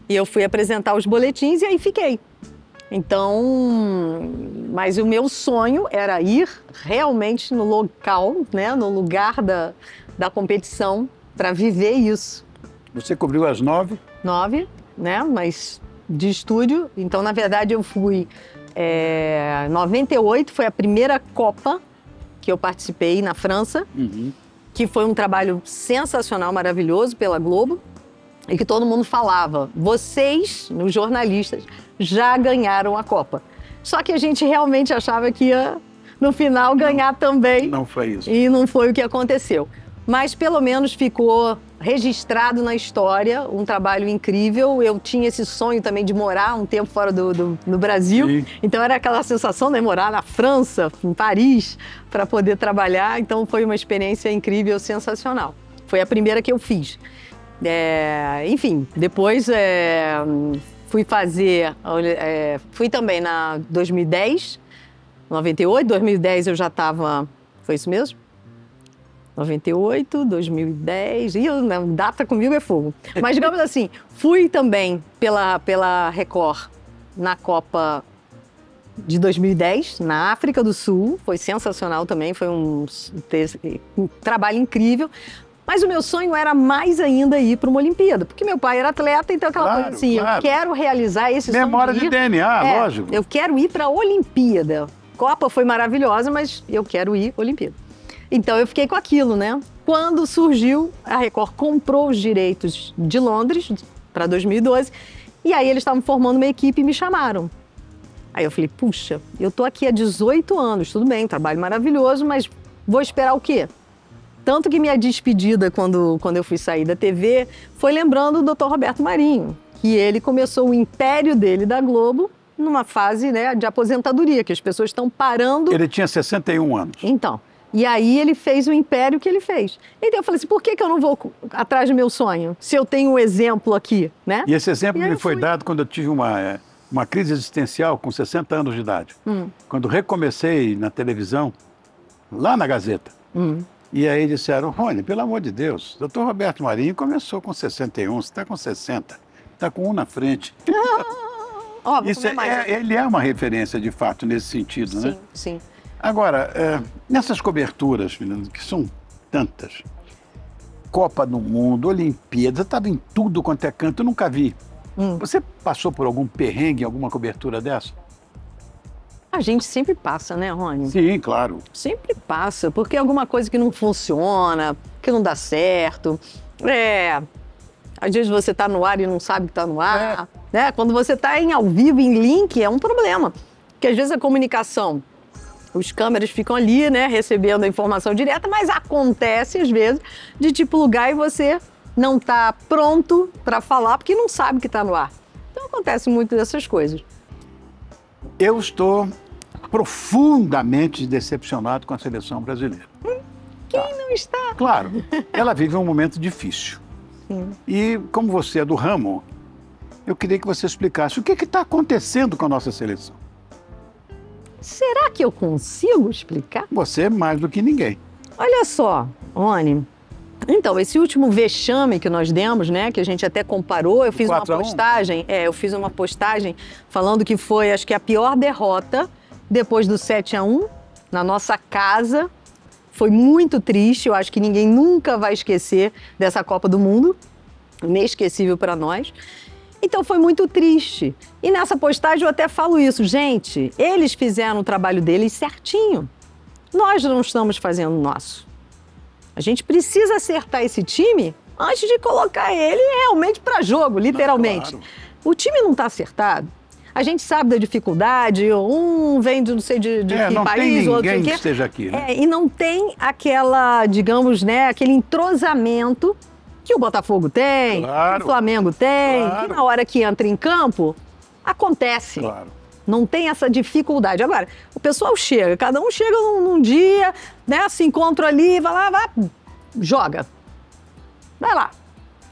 E eu fui apresentar os boletins e aí fiquei. Então, mas o meu sonho era ir realmente no local, né? No lugar da competição, para viver isso. Você cobriu às 9? 9, né? Mas de estúdio. Então, na verdade, eu fui... 98 foi a primeira Copa que eu participei na França, que foi um trabalho sensacional, maravilhoso pela Globo, e que todo mundo falava, vocês, os jornalistas, já ganharam a Copa. Só que a gente realmente achava que ia, no final, ganhar também. Não foi isso. E não foi o que aconteceu. Mas pelo menos ficou registrado na história, um trabalho incrível. Eu tinha esse sonho também de morar um tempo fora do Brasil. Sim. Então era aquela sensação de morar na França, em Paris, para poder trabalhar. Então foi uma experiência incrível, sensacional. Foi a primeira que eu fiz. Enfim, depois fui fazer... fui também na 2010, 98. 2010 eu já estava... Foi isso mesmo? 98, 2010, e data comigo é fogo. Mas digamos assim, fui também pela Record na Copa de 2010, na África do Sul, foi sensacional também, foi um trabalho incrível. Mas o meu sonho era mais ainda ir para uma Olimpíada, porque meu pai era atleta, então aquela coisa assim, eu quero realizar esse sonho. Memória de DNA, lógico. Eu quero ir para a Olimpíada. Copa foi maravilhosa, mas eu quero ir à Olimpíada. Então eu fiquei com aquilo, né? Quando surgiu, a Record comprou os direitos de Londres para 2012 e aí eles estavam formando uma equipe e me chamaram. Aí eu falei, puxa, eu tô aqui há 18 anos, tudo bem, trabalho maravilhoso, mas vou esperar o quê? Tanto que minha despedida quando eu fui sair da TV foi lembrando o Dr. Roberto Marinho, que ele começou o império dele da Globo numa fase, né, de aposentadoria, que as pessoas estão parando. Ele tinha 61 anos. Então... E aí ele fez o império que ele fez. Então eu falei assim, por que eu não vou atrás do meu sonho, se eu tenho um exemplo aqui, né? E esse exemplo me foi dado quando eu tive uma crise existencial com 60 anos de idade. Quando recomecei na televisão, lá na Gazeta. E aí disseram, Rony, pelo amor de Deus, Dr. Roberto Marinho começou com 61, você está com 60, está com um na frente. Isso ele é uma referência, de fato, nesse sentido, né? Sim. Agora, nessas coberturas, Fernando, que são tantas, Copa do Mundo, Olimpíadas, eu estava em tudo quanto é canto, eu nunca vi. Você passou por algum perrengue, alguma cobertura dessa? A gente sempre passa, né, Rony? Sim, claro. Sempre passa, porque é alguma coisa que não funciona, que não dá certo. Às vezes você está no ar e não sabe que está no ar. Né? Quando você está ao vivo, em link, é um problema. Porque às vezes a comunicação... Os câmeras ficam ali, né, recebendo a informação direta, mas acontece, às vezes, de tipo lugar e você não está pronto para falar porque não sabe que está no ar. Então, acontece muito dessas coisas. Eu estou profundamente decepcionado com a seleção brasileira. Quem não está? Claro, ela vive um momento difícil. Sim. E, como você é do ramo, eu queria que você explicasse o que está acontecendo com a nossa seleção. Será que eu consigo explicar? Você mais do que ninguém. Olha só, Rony, Então, esse último vexame que nós demos, né, que a gente até comparou, eu fiz uma postagem falando que foi, acho que a pior derrota depois do 7-1 na nossa casa. Foi muito triste, eu acho que ninguém nunca vai esquecer dessa Copa do Mundo, inesquecível para nós. Então foi muito triste. E nessa postagem eu até falo isso, gente, eles fizeram o trabalho deles certinho. Nós não estamos fazendo o nosso. A gente precisa acertar esse time antes de colocar ele realmente para jogo, literalmente. Claro. O time não está acertado. A gente sabe da dificuldade, um vem de não sei de que país, o outro não tem ninguém que esteja aqui, né? E não tem aquela, digamos, né, aquele entrosamento que o Botafogo tem, que o Flamengo tem, que na hora que entra em campo, acontece. Claro. Não tem essa dificuldade. Agora, o pessoal chega, cada um chega num dia, né, se encontra ali, vai lá, joga. Vai lá.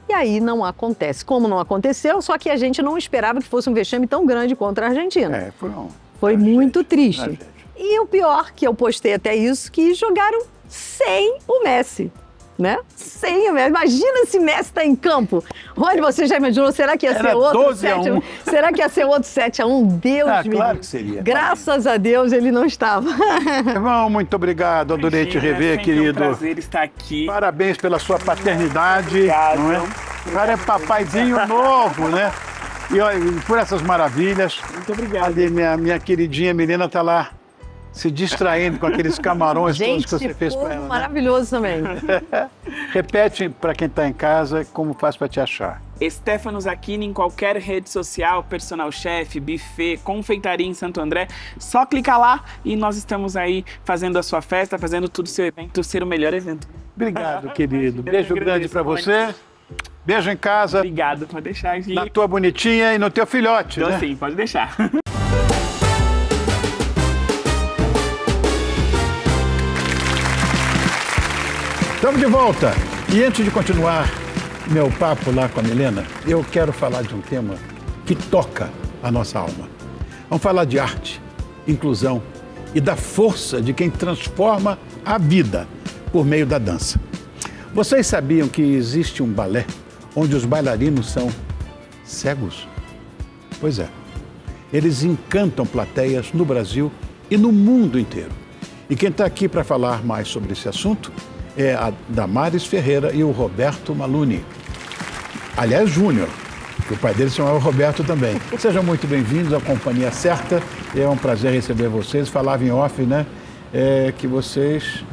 E aí não acontece. Como não aconteceu, só que a gente não esperava que fosse um vexame tão grande contra a Argentina. Foi muito triste. E o pior, que eu postei até isso, que jogaram sem o Messi. Né? Sem o Messi. Imagina se Messi está em campo. Rony, você já imaginou? Será que ia ser outro 7-1? Será que ia ser outro 7-1? Deus me claro que seria. Graças a Deus ele não estava. Irmão, muito obrigado. Adorei te rever, querido. É um prazer estar aqui. Parabéns pela sua paternidade. Obrigado. Não é? O cara é papaizinho novo, né? E olha, por essas maravilhas. Muito obrigado. Ali, minha queridinha menina está lá se distraindo com aqueles camarões todos que você fez para ela. Maravilhoso também. Repete para quem está em casa como faz para te achar. Stefanos Aquino em qualquer rede social, personal chef, buffet, confeitaria em Santo André. Só clicar lá e nós estamos aí fazendo a sua festa, fazendo tudo o seu evento ser o melhor evento. Obrigado, querido. Beijo grande para você. Beijo em casa. Obrigado, pode deixar aqui. Na tua bonitinha e no teu filhote, então, né? Sim, pode deixar. Estamos de volta. E antes de continuar meu papo lá com a Milena, eu quero falar de um tema que toca a nossa alma. Vamos falar de arte, inclusão e da força de quem transforma a vida por meio da dança. Vocês sabiam que existe um balé onde os bailarinos são cegos? Pois é. Eles encantam plateias no Brasil e no mundo inteiro. E quem está aqui para falar mais sobre esse assunto é a Damares Ferreira e o Roberto Maluni. Aliás, Júnior, que o pai dele se chamava Roberto também. Sejam muito bem-vindos à Companhia Certa. É um prazer receber vocês. Falava em off, né? Que vocês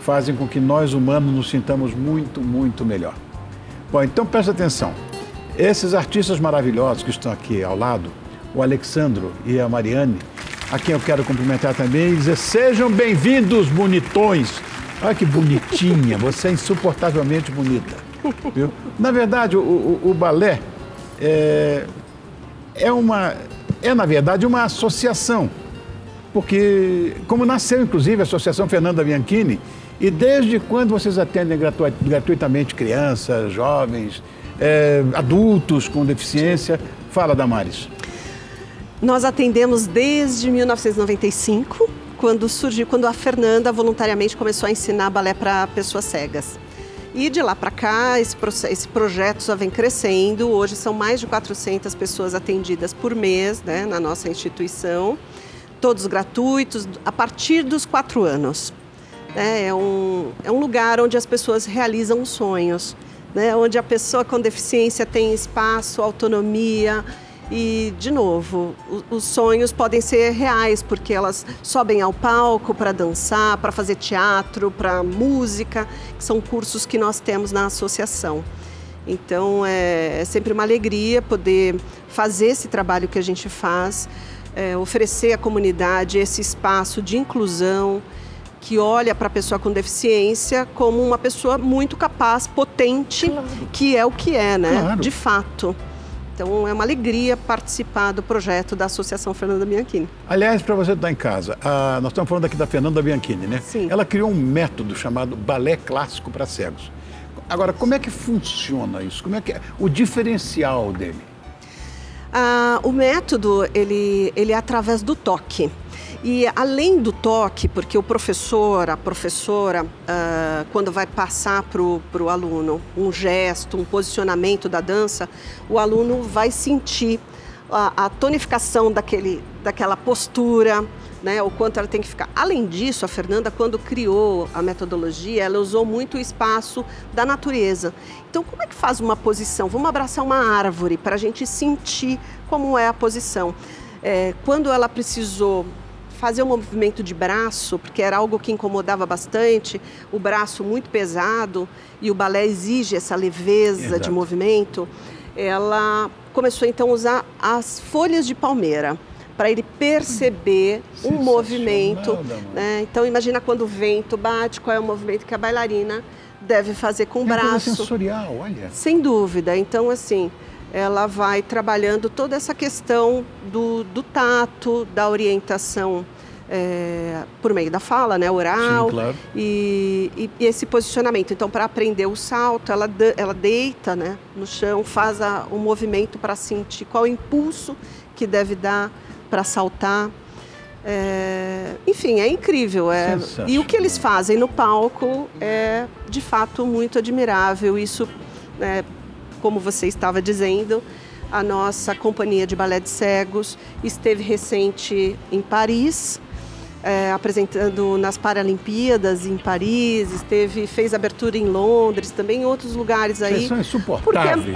fazem com que nós humanos nos sintamos muito, muito melhor. Bom, então presta atenção. Esses artistas maravilhosos que estão aqui ao lado, o Alexandro e a Mariane, a quem eu quero cumprimentar também e dizer: sejam bem-vindos, bonitões. Olha que bonitinha, você é insuportavelmente bonita. Viu? Na verdade, o balé na verdade, uma associação. Porque, como nasceu, inclusive, a Associação Fernanda Bianchini, e desde quando vocês atendem gratuitamente crianças, jovens, adultos com deficiência? Fala, Damares. Nós atendemos desde 1995, quando a Fernanda voluntariamente começou a ensinar balé para pessoas cegas. E de lá para cá, esse projeto só vem crescendo. Hoje são mais de 400 pessoas atendidas por mês, né, na nossa instituição, todos gratuitos, a partir dos 4 anos. É um lugar onde as pessoas realizam sonhos, né, onde a pessoa com deficiência tem espaço, autonomia. E, de novo, os sonhos podem ser reais, porque elas sobem ao palco para dançar, para fazer teatro, para música, que são cursos que nós temos na associação. Então, é sempre uma alegria poder fazer esse trabalho que a gente faz, oferecer à comunidade esse espaço de inclusão, que olha para a pessoa com deficiência como uma pessoa muito capaz, potente, que é o que é, né? Claro. De fato. Então, é uma alegria participar do projeto da Associação Fernanda Bianchini. Aliás, para você que está em casa, nós estamos falando aqui da Fernanda Bianchini, né? Sim. Ela criou um método chamado balé clássico para cegos. Agora, como é que funciona isso? Como é que é o diferencial dele? O método, ele é através do toque. E além do toque, porque o professor, a professora, quando vai passar para o aluno um gesto, um posicionamento da dança, o aluno vai sentir a tonificação daquela postura, né, o quanto ela tem que ficar. Além disso, a Fernanda, quando criou a metodologia, ela usou muito o espaço da natureza. Então, como é que faz uma posição? Vamos abraçar uma árvore para a gente sentir como é a posição. Quando ela precisou fazer um movimento de braço, porque era algo que incomodava bastante, o braço muito pesado, e o balé exige essa leveza de movimento, ela começou então a usar as folhas de palmeira, para ele perceber um movimento, né? Então imagina quando o vento bate, qual é o movimento que a bailarina deve fazer com o braço. Sensorial, olha. Sem dúvida. Então assim, ela vai trabalhando toda essa questão do tato, da orientação por meio da fala, né, oral. Sim, claro. e esse posicionamento. Então, para aprender o salto, ela deita, né, no chão, faz um movimento para sentir qual o impulso que deve dar para saltar. Enfim, é incrível. E o que eles fazem no palco é, de fato, muito admirável. Isso, como você estava dizendo, a nossa companhia de balé de cegos esteve recente em Paris, apresentando nas Paralimpíadas em Paris, fez abertura em Londres, também em outros lugares aí. Vocês são insuportáveis.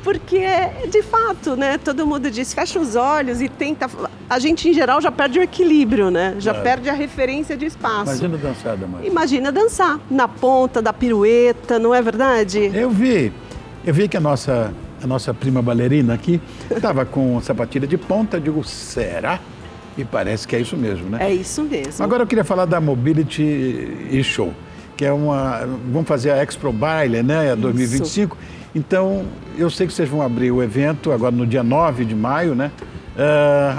Porque, de fato, né, todo mundo diz, fecha os olhos e tenta... A gente, em geral, já perde o equilíbrio, né? Já perde a referência de espaço. Imagina dançar, Damares. Imagina dançar, na ponta da pirueta, não é verdade? Eu vi que a nossa prima bailarina aqui estava com sapatilha de ponta, eu digo, será? E parece que é isso mesmo, né? É isso mesmo. Agora eu queria falar da Mobility e Show, que é vamos fazer a Expo Braille, né? 2025. Então, eu sei que vocês vão abrir o evento agora no dia 9 de maio, né?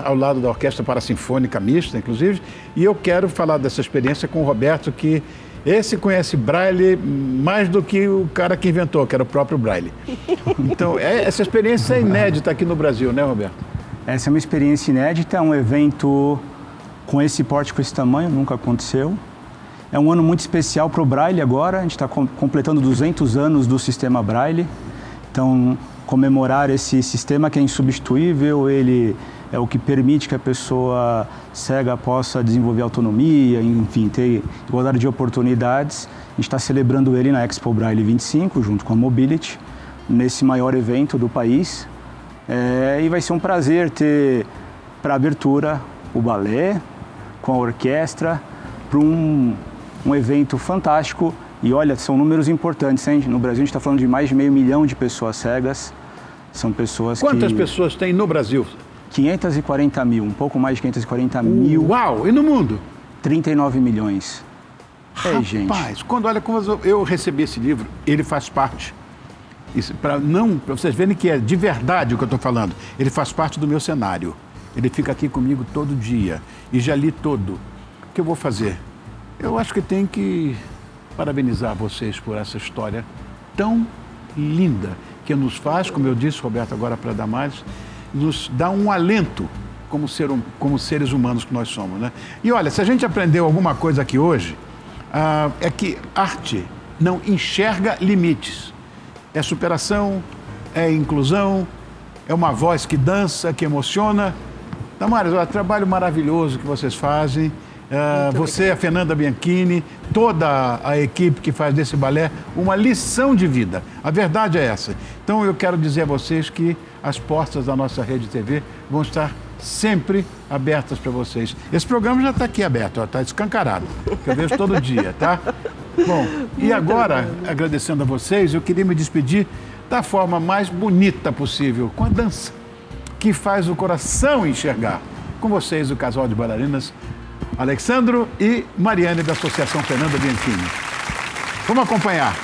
Ao lado da Orquestra Parasinfônica Mista, inclusive. E eu quero falar dessa experiência com o Roberto, que esse conhece Braille mais do que o cara que inventou, que era o próprio Braille. Então, essa experiência é inédita aqui no Brasil, né, Roberto? Essa é uma experiência inédita, um evento com esse porte, com esse tamanho, nunca aconteceu. É um ano muito especial para o Braille agora, a gente está completando 200 anos do sistema Braille. Então, comemorar esse sistema que é insubstituível, ele é o que permite que a pessoa cega possa desenvolver autonomia, enfim, ter igualdade de oportunidades. A gente está celebrando ele na Expo Braille 25, junto com a Mobility, nesse maior evento do país. E vai ser um prazer ter para abertura o balé com a orquestra para um evento fantástico. E olha, são números importantes, hein? No Brasil a gente está falando de mais de 500 mil de pessoas cegas. São pessoas Quantas pessoas tem no Brasil? 540 mil, um pouco mais de 540 mil. Uau! E no mundo? 39 milhões. Gente. Rapaz, quando eu recebi esse livro, ele faz parte. Para vocês verem que é de verdade o que eu estou falando. Ele faz parte do meu cenário. Ele fica aqui comigo todo dia. E já li todo. O que eu vou fazer? Eu acho que tenho que parabenizar vocês por essa história tão linda, que nos faz, como eu disse, Roberto, agora para Damares, nos dá um alento como seres humanos que nós somos, né? E olha, se a gente aprendeu alguma coisa aqui hoje, é que arte não enxerga limites. É superação, é inclusão, é uma voz que dança, que emociona. Damares, olha, trabalho maravilhoso que vocês fazem. Você, a Fernanda Bianchini, toda a equipe que faz desse balé uma lição de vida. A verdade é essa. Então eu quero dizer a vocês que as portas da nossa rede TV vão estar sempre abertas para vocês. Esse programa já está aqui aberto, está escancarado, que eu vejo todo dia, tá? Bom, e agora, agradecendo a vocês, eu queria me despedir da forma mais bonita possível, com a dança, que faz o coração enxergar. Com vocês, o casal de bailarinas, Alexandro e Mariane, da Associação Fernanda Bianchini. Vamos acompanhar.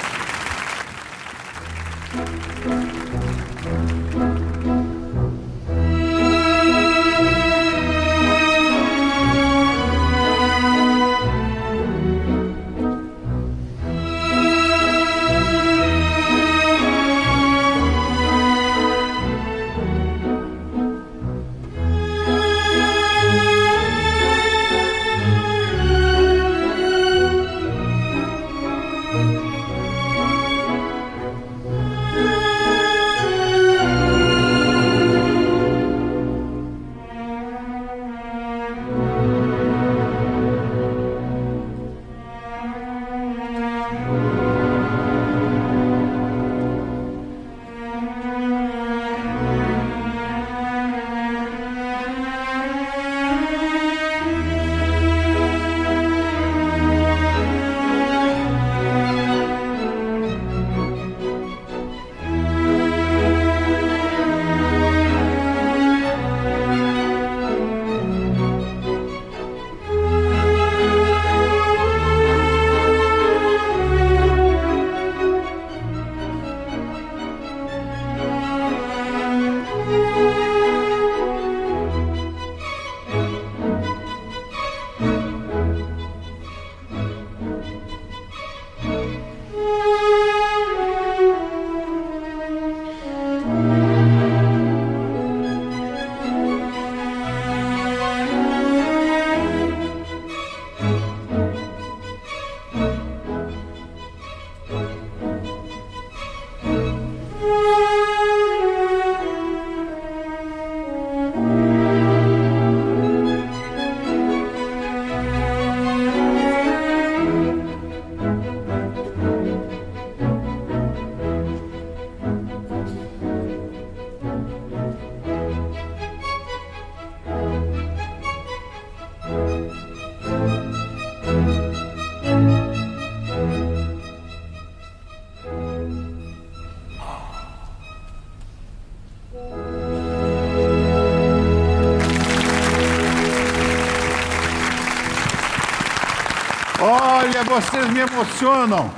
Olha, vocês me emocionam.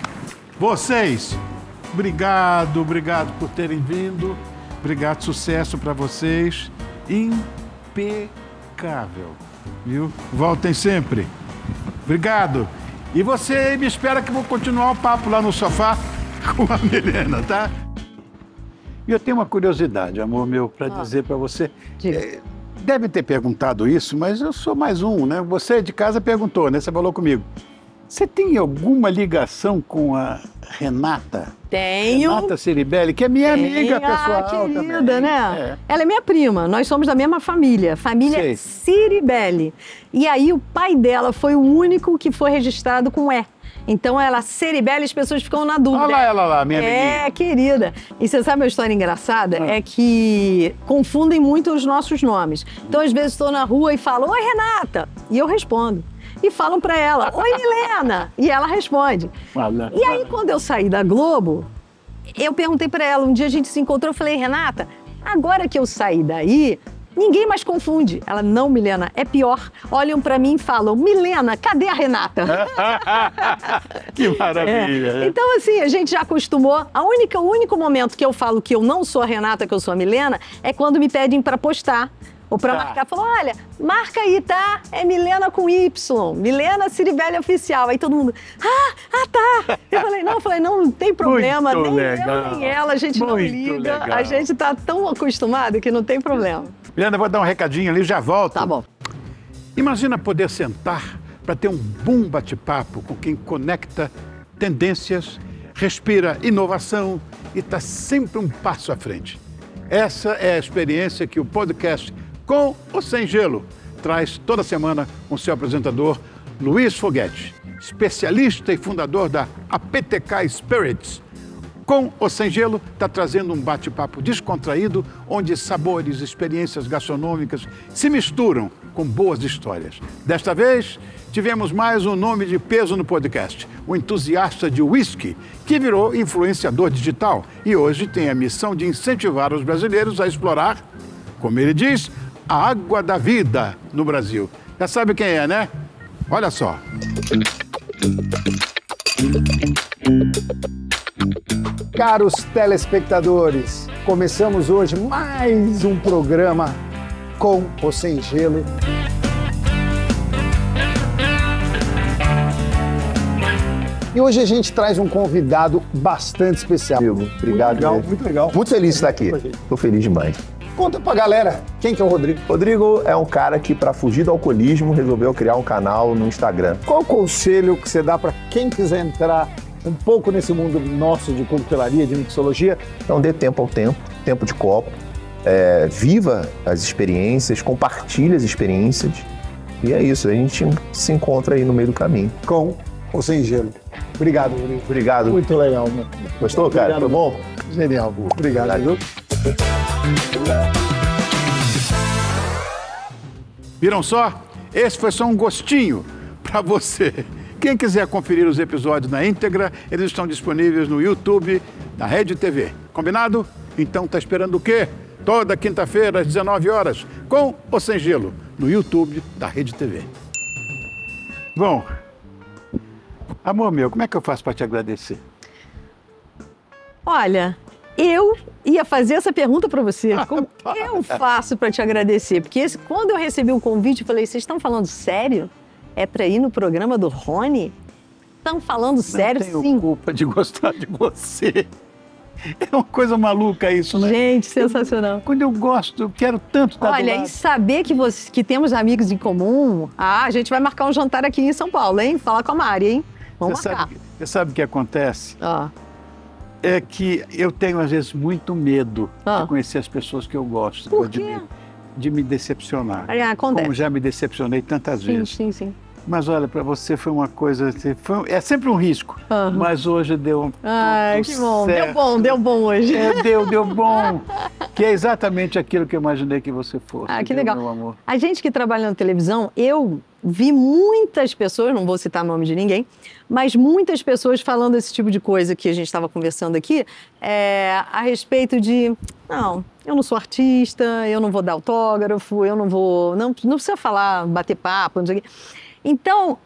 Vocês, obrigado por terem vindo. Obrigado, sucesso para vocês. Impecável, viu? Voltem sempre. Obrigado. E você me espera que eu vou continuar o papo lá no sofá com a Milena, tá? E eu tenho uma curiosidade, amor meu, para dizer para você. Deve ter perguntado isso, mas eu sou mais um, né? Você de casa perguntou, né? Você falou comigo. Você tem alguma ligação com a Renata? Tenho. Renata Ciribelli, que é minha amiga pessoal querida, também. né? Ela é minha prima, nós somos da mesma família Ciribelli. E aí o pai dela foi o único que foi registrado com E. Então ela, Ciribelli, as pessoas ficam na dúvida. Olha ela lá, minha amiguinha. Querida. E você sabe uma história engraçada? É que confundem muito os nossos nomes. Então às vezes estou na rua e falo, oi Renata, e eu respondo. E falam pra ela, oi Milena, e ela responde. E aí quando eu saí da Globo, eu perguntei pra ela, um dia a gente se encontrou, eu falei, Renata, agora que eu saí daí, ninguém mais confunde. Ela, não, Milena, é pior. Olham pra mim e falam, Milena, cadê a Renata? Que maravilha. Então, assim, a gente já acostumou. O único momento que eu falo que eu não sou a Renata, que eu sou a Milena, é quando me pedem pra postar. Ou pra marcar, falou, olha, marca aí, tá? É Milena com Y, Milena Ciribelli Oficial. Aí todo mundo, tá. Eu falei, não tem problema, muito nem legal. eu, nem ela, a gente não liga. Legal. A gente tá tão acostumado que não tem problema. Milena, vou dar um recadinho ali, já volto. Tá bom. Imagina poder sentar para ter um bom bate-papo com quem conecta tendências, respira inovação e está sempre um passo à frente. Essa é a experiência que o podcast Com ou Sem Gelo traz toda semana com seu apresentador Luiz Foguete, especialista e fundador da APTK Spirits. Com ou Sem Gelo está trazendo um bate-papo descontraído onde sabores e experiências gastronômicas se misturam com boas histórias. Desta vez, tivemos mais um nome de peso no podcast, o entusiasta de whisky, que virou influenciador digital e hoje tem a missão de incentivar os brasileiros a explorar, como ele diz, a água da vida no Brasil. Já sabe quem é, né? Olha só. Caros telespectadores, começamos hoje mais um programa Com ou Sem Gelo. E hoje a gente traz um convidado bastante especial. Obrigado. Muito legal. Muito feliz de estar aqui. Estou feliz demais. Conta pra galera, quem que é o Rodrigo? Rodrigo é um cara que, para fugir do alcoolismo, resolveu criar um canal no Instagram. Qual o conselho que você dá para quem quiser entrar um pouco nesse mundo nosso de coquetelaria, de mixologia? Então dê tempo ao tempo, tempo de copo, viva as experiências, compartilhe as experiências. E é isso, a gente se encontra aí no meio do caminho. Com ou Sem Gelo. Obrigado, Rodrigo. Obrigado. Muito legal, mano. Gostou, cara? Foi bom? Genial. Obrigado. Viu? Viram só? Esse foi só um gostinho para você. Quem quiser conferir os episódios na íntegra, eles estão disponíveis no YouTube da Rede TV. Combinado? Então tá esperando o quê? Toda quinta-feira às 19 horas, Com ou Sem Gelo, no YouTube da Rede TV. Bom, amor meu, como é que eu faço para te agradecer? Olha, eu ia fazer essa pergunta para você. Como eu faço para te agradecer? Porque quando eu recebi o convite, eu falei, vocês estão falando sério? É para ir no programa do Rony? Estão falando sério? Não tenho culpa de gostar de você. É uma coisa maluca isso, né? Gente, sensacional. Quando eu gosto, eu quero tanto estar do lado. Olha, e saber que temos amigos em comum, a gente vai marcar um jantar aqui em São Paulo, hein? Falar com a Mari, hein? Vamos marcar. Você sabe o que acontece? É que eu tenho, às vezes, muito medo de conhecer as pessoas que eu gosto. Por quê? De me decepcionar. Acontece. Como já me decepcionei tantas vezes. Sim. Mas olha, para você foi uma coisa... é sempre um risco, mas hoje deu que bom. Certo. Deu bom hoje. Deu bom. Que é exatamente aquilo que eu imaginei que você fosse. Que legal. Meu amor. A gente que trabalha na televisão, eu vi muitas pessoas, não vou citar o nome de ninguém, mas muitas pessoas falando esse tipo de coisa que a gente estava conversando aqui, a respeito de, não, eu não sou artista, eu não vou dar autógrafo, eu não vou, não precisa falar, bater papo, não sei o quê. Então,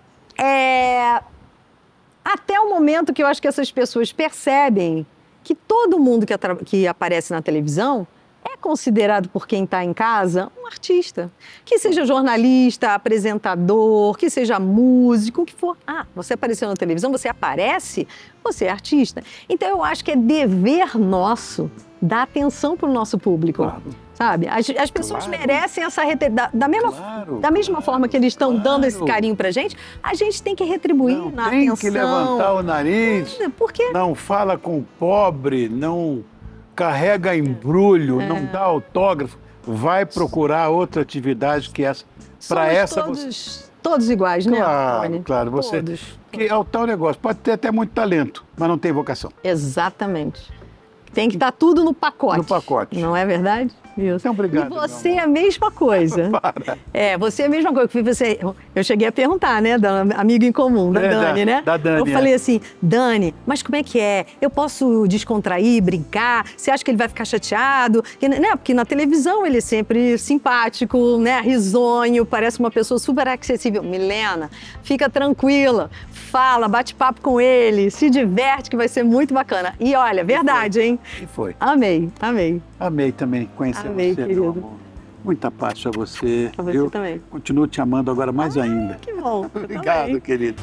Até o momento que eu acho que essas pessoas percebem que todo mundo que aparece na televisão é considerado por quem está em casa um artista. Que seja jornalista, apresentador, que seja músico, o que for. Ah, você apareceu na televisão, você aparece, você é artista. Então eu acho que é dever nosso dar atenção para o nosso público. Claro. Sabe? As pessoas merecem essa da mesma forma que eles estão dando esse carinho pra gente, a gente tem que retribuir na atenção. Tem que levantar o nariz, Por quê? Não fala com o pobre, não carrega embrulho, não dá autógrafo, vai procurar outra atividade que essa. Para essa todos iguais, né? Claro, você. Todos. Que é o tal negócio, pode ter até muito talento, mas não tem vocação. Exatamente. Tem que estar tudo no pacote. No pacote. Não é verdade? Isso. Então, obrigado. E você é a mesma coisa. Você é a mesma coisa. Eu cheguei a perguntar, né, da amiga em comum, da Dani, né? Da Dani. Eu falei assim, Dani, mas como é que é? Eu posso descontrair, brincar? Você acha que ele vai ficar chateado? Porque na televisão ele é sempre simpático, né, risonho, parece uma pessoa super acessível. Milena, fica tranquila, fala, bate papo com ele, se diverte, que vai ser muito bacana. E olha, verdade, hein? E foi. Amei. Amei também conhecer você, querido. meu amor. Muita paz pra você. Pra você também. Continuo te amando agora mais ainda. Que bom. Obrigado, querido.